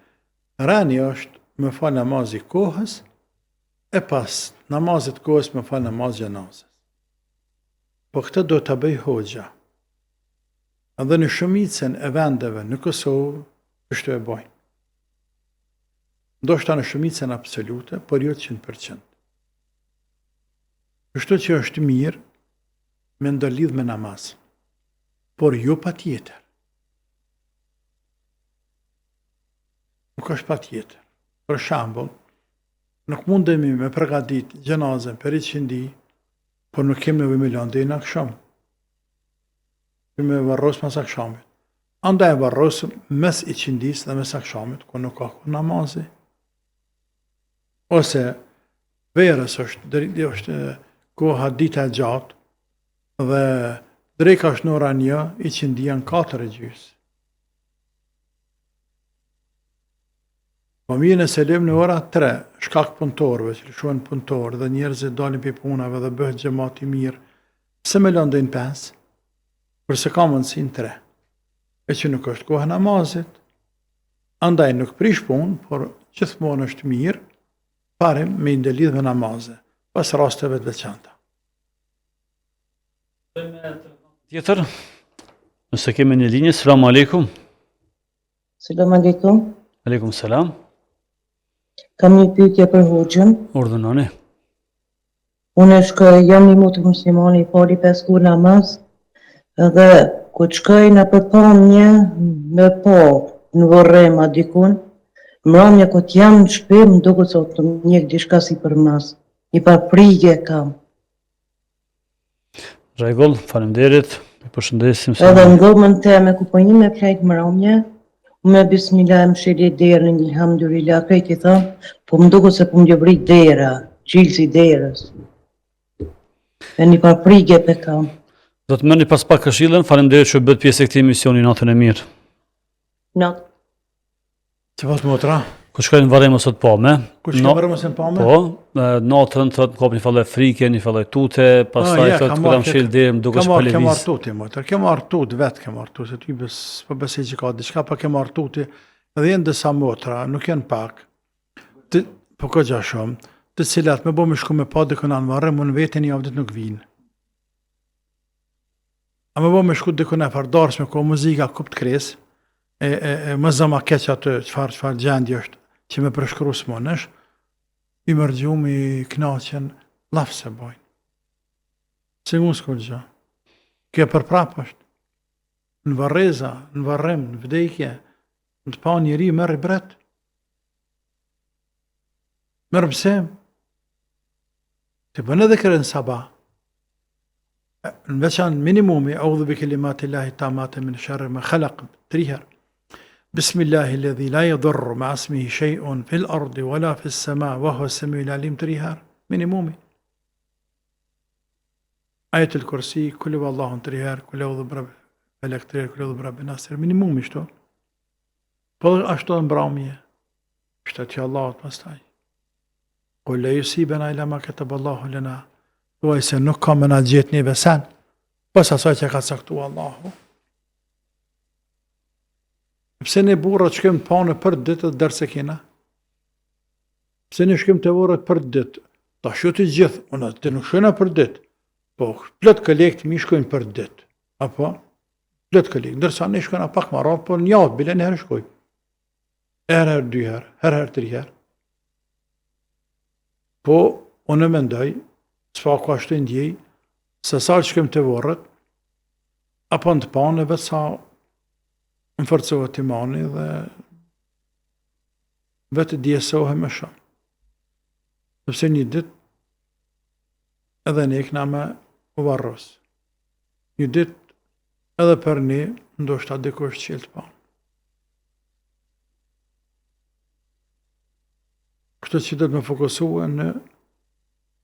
Rani është me fal namazi kohës e pas namazit kohës me fal namaz xhenazës. Po këtë do ta bëj hoxha. Edhe në shumicën e vendeve në Kosovë kështu e bojnë. Ndoshta në shumicën absolute, por jo 100%. Kështu që është mirë me ndërlidh me namaz, por jo patjetër. Nuk është patjetër. Për shembull, nuk mundemi me përgatit gjenazën për 100 di, por nuk kemi nevojë me lënë deri në akşam. Me varros mas akşamit. Andaj varros mes 100 dis dhe mes akşamit, ku nuk ka namazi. Ose verës është koha dita e gjatë dhe dreka është në ora 1, 100 di janë 4:30. Po mirë nëse lëm në ora 3, shkak punëtorëve, që lëshuan punëtorë dhe njerëzit dalin për punave dhe bëhet xhamat i mirë, pse me lëndojnë 5? Përse ka mundësin 3. E që nuk është koha namazit, andaj nuk prish punë, por gjithmonë është mirë, parim me ndëlidh me namazet, pas rasteve të veçanta. Tjetër, nëse kemi një linje, selam aleikum. Selam aleikum. Aleikum selam. Kam një pyetje për hoxhën. Urdhënoni. Unë jam një motë muslimani, fali 5 kur namaz, edhe ku të shkoj në përpamje me po në vorrema dikun, mramja ku të jam në shpe, më duket se të njek dishka si për mas. Një paprike kam. Rregull, faleminderit. Ju përshëndesim. Edhe në dhomën teme ku po një me plajt mramje, me bismillah më sheli derën, alhamdulillah, krejt i thëmë, po më duket se po më gjëbrit dera, gjilësi derës. E një paprike pe kam. Do të merrni pas pak këshillën, faleminderit që bët pjesë e këtij emisioni natën e mirë. Natë. Çfarë motra? Ku shkojnë varrem ose të pame? Ku shkojnë varrem ose të pame? Po, natën thotë kop një fallë frike, një fallë tute, pastaj thotë kur jam shel derë, më duket se po lëviz. Kem marr tuti motra, kem marr tut vet, kem marr tut, se ty po besoj që ka diçka, po kem marr tuti. Dhe janë disa motra, nuk janë pak. Po goxha shumë, të cilat më bë më shku me pa dikon në varrem, unë veten javë ditë nuk vinë. A më bë më shku dikon në fardarsh me ko muzika kupt kres, më zama keq atë çfarë gjendje është që me përshkru s'monësh, i mërgjum i knaqen lafse bojnë. Se unë s'kur gjë. Kjo përprap është. Në varreza, në varrem, në vdekje, në të pa njëri merr i bret. Merr mësem. Të bën edhe kërën sabah. Në veçan minimumi, audhu bi kelimatillahi tamate min sharri ma khalaq, 3 herë. بسم الله الذي لا يضر مع اسمه شيء في الأرض ولا في السماء وهو السميع العليم 3 herë minimumi. Ajet el-Kursi, kulli vallahun 3 herë, kulli audhu brab felak 3 herë, kulli audhu brab nas 3 herë, minimumi shto. Po ashtu në mbrëmje, shtatja Allahut pastaj. Qul la yusibana illa ma kataba Allahu lana. Thuaj se nuk ka më na gjet neve sen, pas asaj që ka caktuar Allahu. Pse ne burrat shkojmë të panë për ditë derse kena? Pse ne shkojmë të vorët për ditë? Ta shoh të gjithë, unë të nuk shkojna për ditë. Po plot kolekt mi shkojnë për ditë. Apo Flet këlik, ndërsa ne shkojna pak më radhë, po në javë, bile në herë shkoj. Herë, 2 herë, herë, 3 herë. Po, unë mendoj, s'paku ashtu ndjej, se sa që kem të vorët, apo në të panë, vetë sa më forcohet imani dhe vetë djesohe më shumë. Sepse një ditë, edhe ne ikna me u varros. Një ditë, edhe për ne, ndoshta dikush qilë të panë. Kështë që do të me fokusua në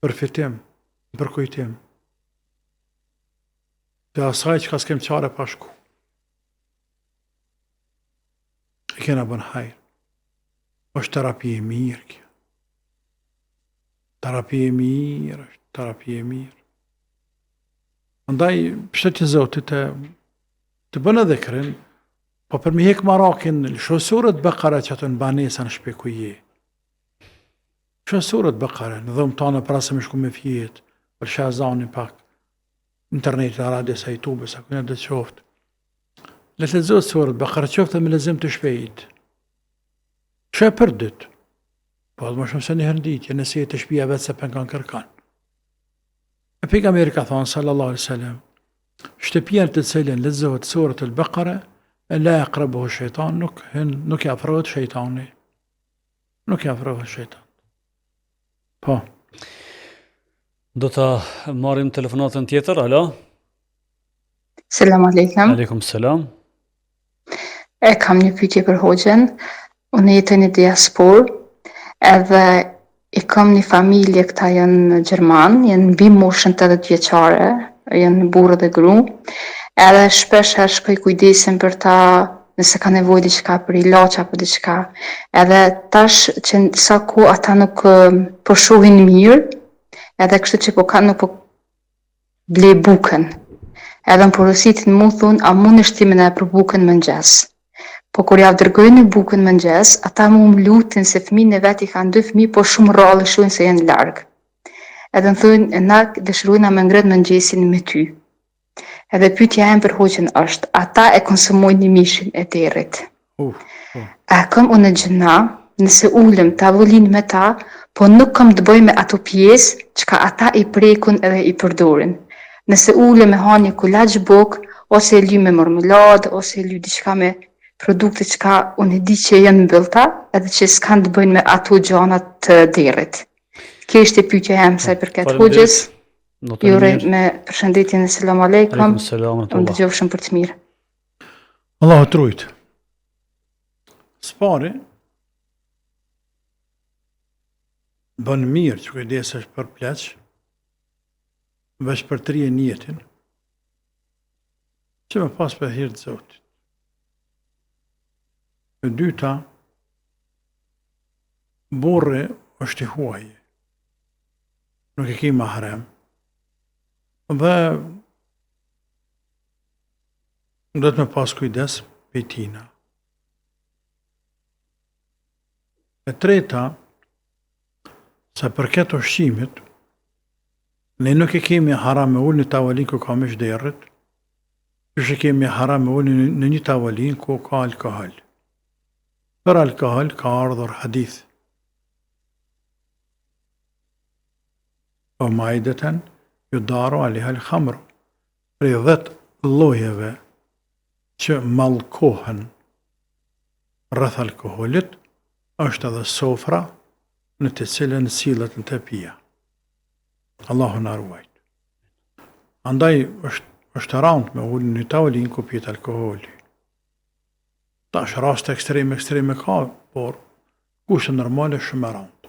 përfitim, në përkujtim. Të asaj që ka s'kem qare pashku. I kena bën hajrë. është terapi e mirë kjo. Terapi e mirë, është terapi e mirë. Andaj, pështet që Zotit të bënë edhe kërën, po për mi hek marakin, shosurët Bekare që të në banesa në shpe ku je. Shosurët Bekare, në dhëmë tonë prasë me shku me fjetë, për shazani pak, internetit, radio, sa YouTube, sa kënë dhe qoftë. Le të lexohet surët Bekare qoftë me lezim të shpejt. Që e për dytë, po edhe më shumë se një hënditje, nëse jetë të shpia vetë se për kanë kërkan. E pejgamberi ka thonë, sallallahu alaihi wasallam, shtëpian të cilën lexohet surët al-Bekare, e la yaqrabuhu shejtan, nuk i afrohet shejtani. Nuk i afrohet shejtan. Po. Do të marrim telefonatën tjetër, alo? Selam aleikum. Aleikum selam. E kam një pyetje për hoxhen. Unë jetoj në diasporë, edhe i kam një familje, këta janë Gjerman, janë mbi moshën 80 vjeçare, janë burrë dhe gru, edhe shpesh herë shkoj kujdesem për ta, nëse ka nevojë diçka për ilaç apo diçka. Edhe tash që sa ku ata nuk po shohin mirë, edhe kështu që nuk po ble bukën. Edhe më porositin mu thunë, a mund është ti me ne për bukën mëngjes. Po kur ja dërgojnë bukën mëngjes, ata mu më lutin se fëmijën e vet i kanë 2 fëmijë, po shumë rrallë shuhin se janë larg. Edhe më thonë, na dëshirojna me ngret mëngjesin me ty. Edhe pyetja jem për hoqën është, ata e konsumojnë një mishin e derrit. A kam unë gjëna, nëse ulem tavolin me ta, po nuk kam të bëj me ato pjesë çka ata i prekun edhe i përdorin. Nëse ulem me hani kulaç buk, ose ly me marmeladë, ose ly diçka me produkte që unë e di që janë mbyllta, edhe që s'kan të bëjnë me ato gjanat të derrit. Kjo ishte pyetja jam sa i përket hoxhës. Jure me përshëndetjen e selam aleikum. Unë dëgjofshëm për të mirë. Allahu të rujtë. Spari, bën mirë që kujdesesh për pleq, veç për të rije njetin, që me pas për hirë të Zotit. E dyta, burri është i huaj, nuk e ki mahrem, dhe do të me pas kujdes për tina. E treta, sa përket ushqimit, ne nuk e kemi haram me ullë një tavolin ku ka mish derrit, që kemi haram me ullë në një tavolin ku ka alkohol. Për alkohol ka ardhur hadith. O majdeten, ju daru aliha al-khamru. Prej 10 llojeve që mallkohen rreth alkoholit, është edhe sofra në të cilën sillet në të pija. Allahu na ruaj. Andaj është rand me ullë një tavolin ku pijet alkoholi. Ta është rast ekstreme ka, por kushte normale shumë e randë.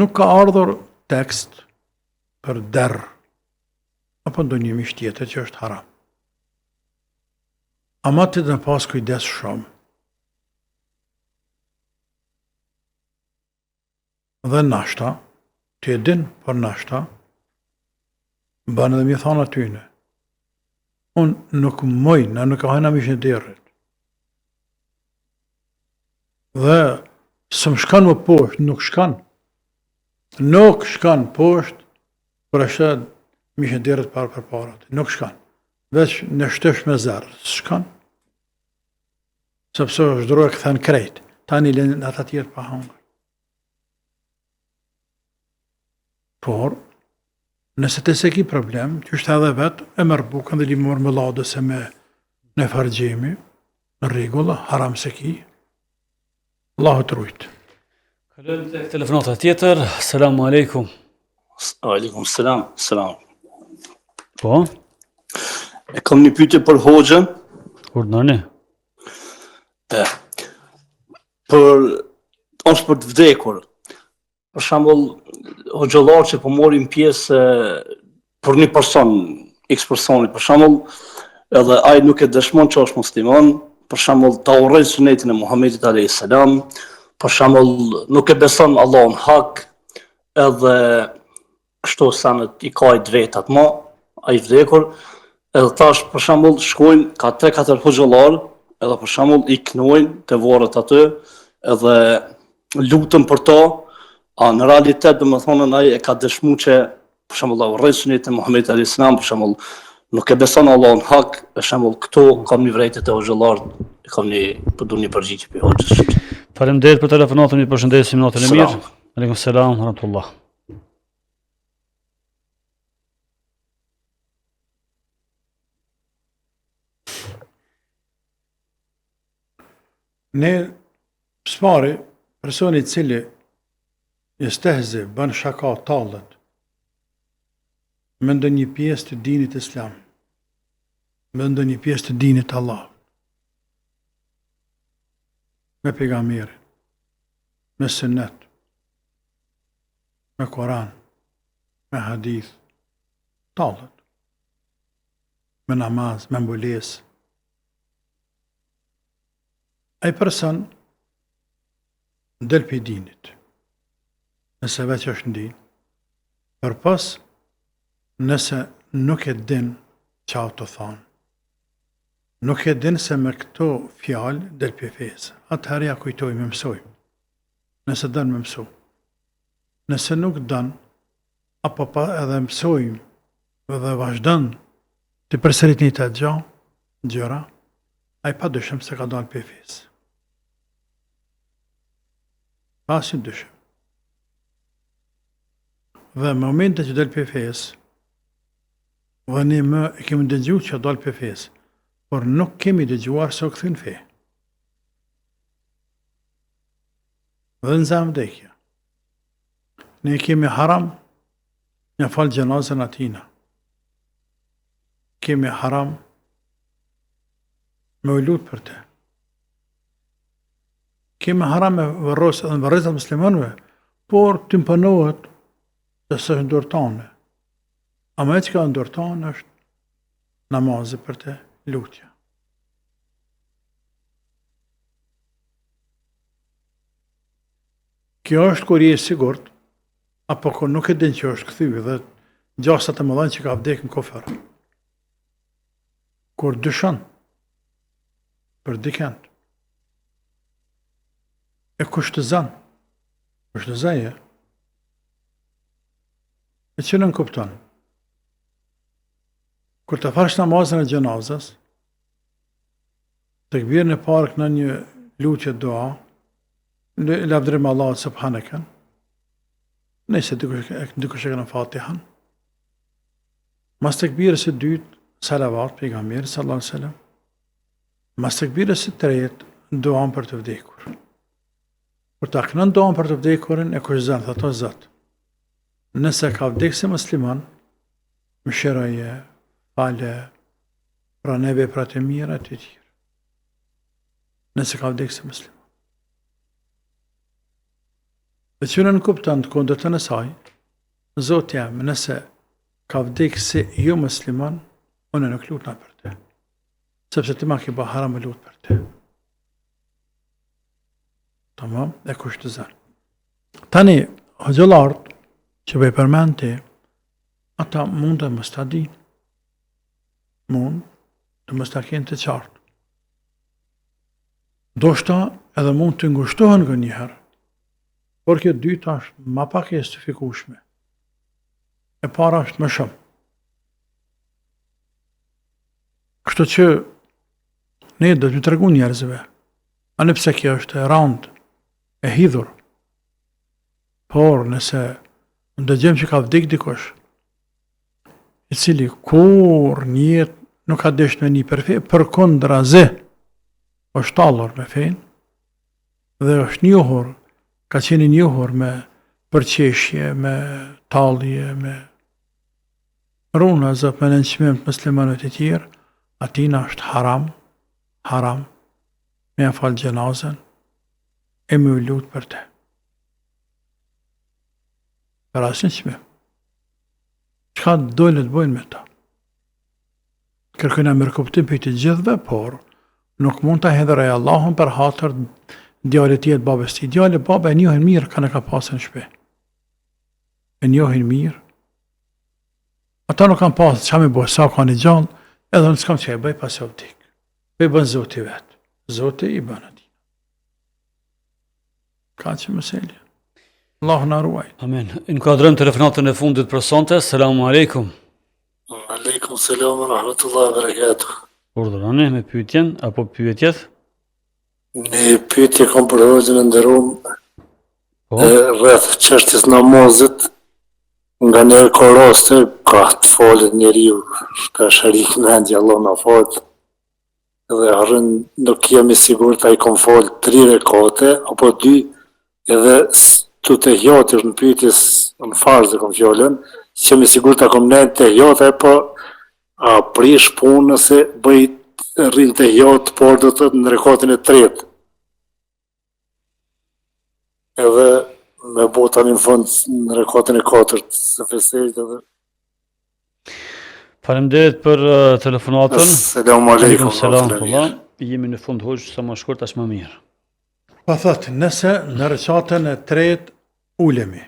Nuk ka ardhur tekst për derë, apo ndo një mish tjetër që është haram. Ama të të pas kujdes shumë. Dhe nashta, të e din për nashta, banë edhe mi thonë atyne. Unë nuk mojnë, nuk hajna mishin e derrit. Dhe së më shkan më poshtë, nuk shkan. Nuk shkan poshtë, për është mishin e derrit parë për parat. Nuk shkan. veç në shtysh me zërë, s'shkon. Sepse është droja këthen krejt, tani lënë ata tjerë pa hangër. Por, nëse të se ki problem, që është edhe vetë, e mërë bukën dhe li mërë me ladës e me në fargjemi, në regullë, haram se ki, Allahu të rujtë. Kalojmë tek telefonata tjetër. Selamu alaikum. Aleikum selam, selam. Po, E kam një pyetje për hoxhën, urdhëroni. është për të vdekur. Për shembull, hoxhallar që po morin pjesë për një person, X personi, për shembull, edhe ai nuk e dëshmon që është musliman, për shembull, ta urrejë sunetin e Muhamedit alayhis salam, për shembull, nuk e beson Allahun hak, edhe kështu sa në i ka i vetat më, ai vdekur, edhe tash për shembull shkojnë ka 3-4 hoxhallar, edhe për shembull i knojnë të varret aty, edhe lutën për to, a në realitet domethënë ai e ka dëshmuar që për shembull urrejë sunetin e Muhamedit alayhis salam, për shembull nuk e beson Allahun hak, për shembull këtu kam një vërejtje të hoxhallar, kam një për një përgjigje për hoxhës. Faleminderit për telefonatën, ju përshëndesim natën e mirë. Aleikum selam wa rahmatullah. Ne, spari, personi cili jestehzi, bën shaka, tallet, me ndë një pjesë të dinit islam, me ndë një pjesë të dinit Allah, me pejgamberin, me sunnet, me Koran, me hadith, tallet, me namaz, me mbulesë. Ai person del për dinit, nëse veç është në din, për pas nëse nuk e din qa të thonë, nuk e din se me këto fjalë del për fesë, atëherë ja kujtoj me mësoj, nëse dën me mësoj, nëse nuk dën, apo pa edhe mësojmë dhe vazhdon të përsërit një të gjëra, ai pa dyshim se ka dalë për fesë. Pasin dyshim. Dhe në momentet që del për fesë, dhe ne më e kemi dëgjuar që dalë për fesë, por nuk kemi dëgjuar se o këthyn fe. Dhe në zamë dekja. Ne kemi haram një falë gjenazën atina. Kemi haram me u lutë për te. Kemi haram me vërrezat muslimanëve, por të impënohet që së është ndërtane. Ama e që ka ndërtane është namazë për te lutja. Kjo është kur je sigurt, apo kur nuk e din që është këthyve dhe gjasat e mëdhenj që ka vdek në kofer. Kur dyshon për dikend, e kushtëzan, kushtëzaje, e që nën kupton. Kur të fash namazën e gjenazës, të këbirë në park në një lutje dua, në lavdrim Allah subhaneken, nëse dikush e kënë fatihan, mas të këbirës e dytë, salavat, pejgamberi sallallahu alaihi wasallam, mas të këbirës e tretë, duan për të vdekur. Kur ta kënën duan për të vdekurin, e kushzan, thëto Zot, nëse ka vdekë si musliman, më shëroje, fale, pra neve pra të mira të tjirë. Nëse ka vdekë si musliman. Dhe që në kuptan të kondër të nësaj, Zot jam, nëse ka vdekë si jo musliman, unë nuk lutna për te. Sepse ti ma ki ba haram e lutë për te. Tamam, e kushtëzan. Tani, hoxhallarët që bëj përmend ti, ata mund të mos ta dinë. Mund të mos ta kenë të qartë. Do shta edhe mund të ngushtohen nga njëherë, por kjo dyta është ma pak e justifikueshme. E para është më shumë. Kështu që ne do të tregu njerëzve, anë pse kjo është e rand, e hidhur, por nëse ndëgjojmë që ka vdek dikush, i cili kur një jetë nuk ka desht me një për fe, përkundrazi është tallur me fen, dhe është njohur, ka qenë njohur me përqeshje, me tallje, me runa zot me nënçmim të muslimanëve të tjerë, atina është haram, me ja falë gjenazën, e me u lutë për te. Për asë në qmim. Qka dojnë të bojnë me ta? Kërkojna mërkuptim për të gjithve, por nuk mund të hedhërej Allahun për hatër djallit tjetë babës ti. Djallit babë e njohin mirë ka në ka pasën në shpe. E njohin mirë. Ata nuk kanë pasë që me bojë sa ka një gjallë, edhe në s'kam që e bëj pas e vdik. Bëj bën Zoti vetë. Zoti i bën ati. Ka që mëselje. Allah në ruaj. Amen. Inkuadrojmë telefonatën e fundit për sonte. Selamu alaikum. Aleikum selam wa rahmatullahi wa barakatuh. Urdhëroni me pyetjen apo pyetjet? Një pyetje kam për hoxhën e nderuar Po. rreth çështjes namazit. Nga njerë ka raste, ka të falet njeriu, ka sharik në endja Allah në falet, edhe arën nuk jemi sigur të a i kom falet 3 rekate, apo 2, edhe të të hjatër në pyetjes në farz e kom fjallën, që jemi sigur të a kom nejnë të hjatër, po a prish punë nëse bëj rrinë të hjatë, por do të në rekatin e 3. Edhe me bota një fund në rekatin e 4 se fesejt edhe. Faleminderit për telefonatën. Selamu alaikum. Selam Allah. Jemi në fund hoxh sa më shkurt as më mirë. Pa thotë, nëse në recatën e 3 ulemi.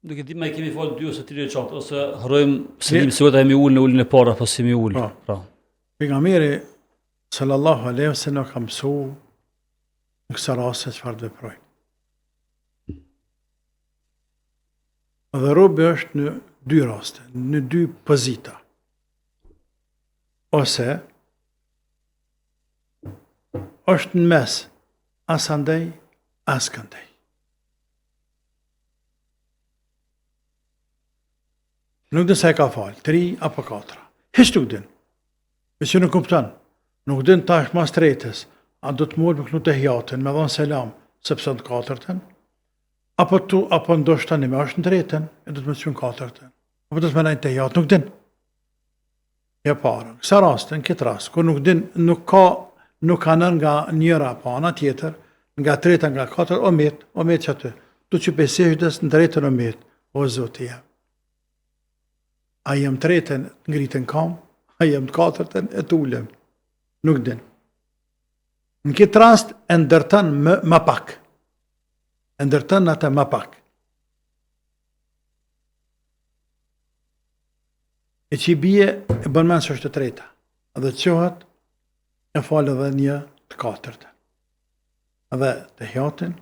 Duke di me kemi falë 2 ose 3 recat, ose harrojmë se jemi sigurt jemi ulë në ulën e parë apo si mi ulë. Pra. Pejgamberi sallallahu alaihi wasallam ka mësuar në kësa raste çfarë të veprojnë. Dhe robi është në 2 raste, në 2 pozita. Ose është në mes, as andej, as këndej. Nuk din sa e ka falë, 3 apo 4. Hiç nuk din. E që nuk kupton. Nuk din tash mas tretës, a do të molë me kënu të hjatën, me dhonë selam, sepse në 4-ën, apo ndoshta një me është në 3-ën, e do të me të qënë 4-ën, apo do të me najnë të hjatë, nuk din. Ja parën, kësa rastën, këtë rast, kur nuk din, nuk ka nën nga njëra apo ana tjetër, nga 3-ën, nga 4-ën, omet që aty, tu që pesishtës në 3-ën omet, o zotë jam. A jem 3-ën ngritën kam, a jem 4-ën e t'ullem, nuk din. Në këtë rast e ndërtën më pak. E ndërtën atë më pak. E që i bie e bën menë së është të 3-ta. Dhe qohet e falë edhe një të 4-ta. Dhe të hjatin,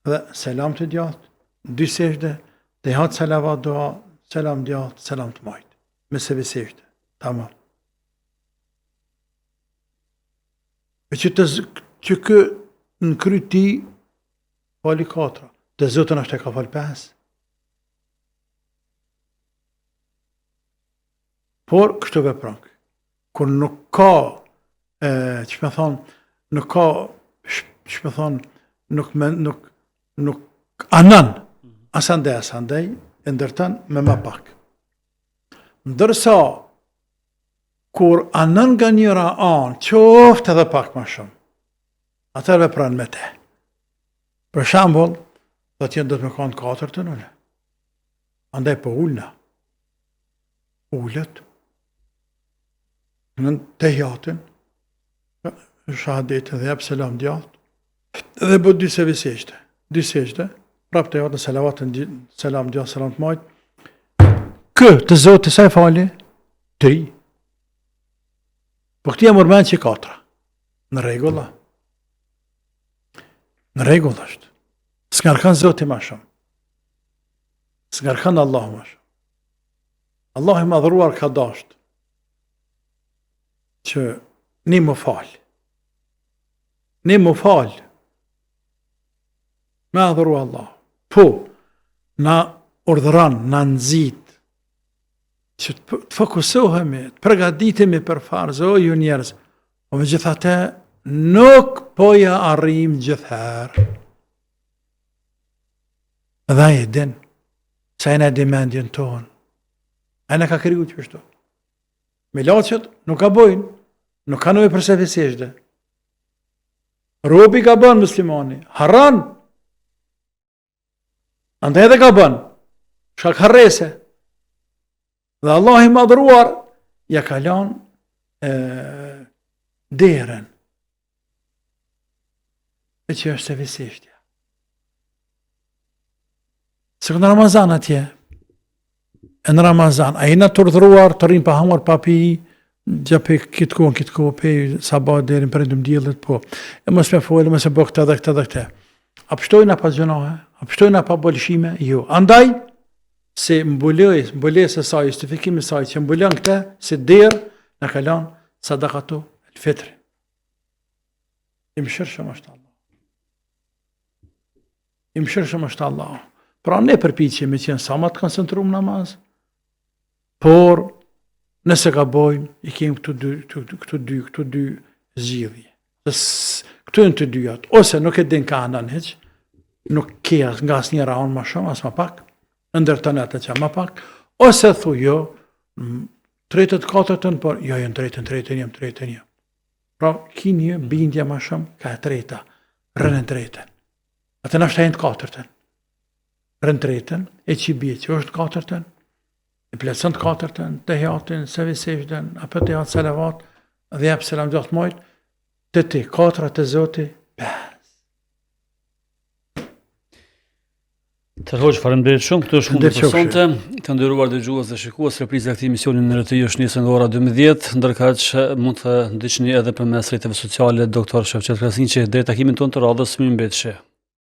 dhe selam të djatë, 2 sejde, të hjatë salavat doa, selam djatë, selam të majtë. Me se vesejde, tamam. E që kë në kry ti fali 4, të zotën është e ka fali 5. Por, kështu vepron. Kur nuk ka, që me thonë, nuk ka, që me thonë, nuk anan, asandej, e ndërtan me ma pak. Ndërsa, kur anan nga njëra anë, qoftë edhe pak ma shumë, atër vepran me te. Për shambull, dhe tjenë do të me kanë 4 të nële. Andaj për ullna. Ullet, në të hjatin, shahadetin dhe jep selam djatë, dhe bët 2 seviseshte. 2 seshte, prap të hjatin, selavatin, selam djatë, selam të majtë. Kë të zotë të saj fali, 3. Po këti e mërmen që 4. Në regulla. Në regull është. S'ngarkan Zoti ma shumë. S'ngarkan Allah ma shumë. Allah i madhruar ka dasht. që ne më falë. Ne më falë. Me adhuru Allah. Po, na urdhëran, na nëzit, që të fokusohemi, të përgatitemi për farz, o ju njerëz, o me gjithate, nuk po ja arrim gjithherë. Dhe e din, sa e ne di mendjen tonë. A ne ka kriju që shto. Me laqët nuk ka bojnë, nuk ka nëve përse viseshde. Robi ka bënë muslimani, haran. Andaj edhe ka bënë, shka harrese. Dhe Allah i madhruar, ja ka lanë derën. E që është se viseshtja. Se në Ramazan atje, në Ramazan, a i në të urdhruar të rinë pa hamur, pa pi, gjape kitë kohë, pe sabat derin për endëm djelit, po. E mos me folë, mos e bo këta dhe këta. A pështojnë pa gjënohe, a pështojnë pa bolshime, jo. Andaj, se mbulesë e saj, justifikimi saj, që mbulon këta, se derë në kalan sadakatu el fitri. I më shërshëm është Allah. I më shërshëm është Allah. Pra ne përpiqemi që sa më të koncentruar në namaz, por nëse gabojmë, i kemi këtu dy zgjidhje. Këtu janë të dyjat, ose nuk e din ka anan hiç, nuk ke nga asnjëra anë më shumë, as më pak, ndërton atë që më pak, ose thu jo, tretët, katërtën, por jo janë tretën jam. Pra ki një bindje më shumë ka treta, rënën tretën. Atë në shtajnë të katërtën. Rënë tretën, e që i bje që është katërtën, i plecën të katërtën, të hiatin, se viseshtën, apë të hiatë salavat, dhe jepë selam gjatë mojtë, të ti, katërat të zoti, pes. Të hoqë, faleminderit shumë, këto është mundë përsonte, të ndëruar dëgjues dhe shikues, repriza e këtij emisioni në RTI është nisën nga ora 12, ndërkaq mund të ndiqni edhe përmes rrjeteve sociale Dr. Shevqet Krasniqi. Deri takimin tonë të radhës, mirëmbëjtje.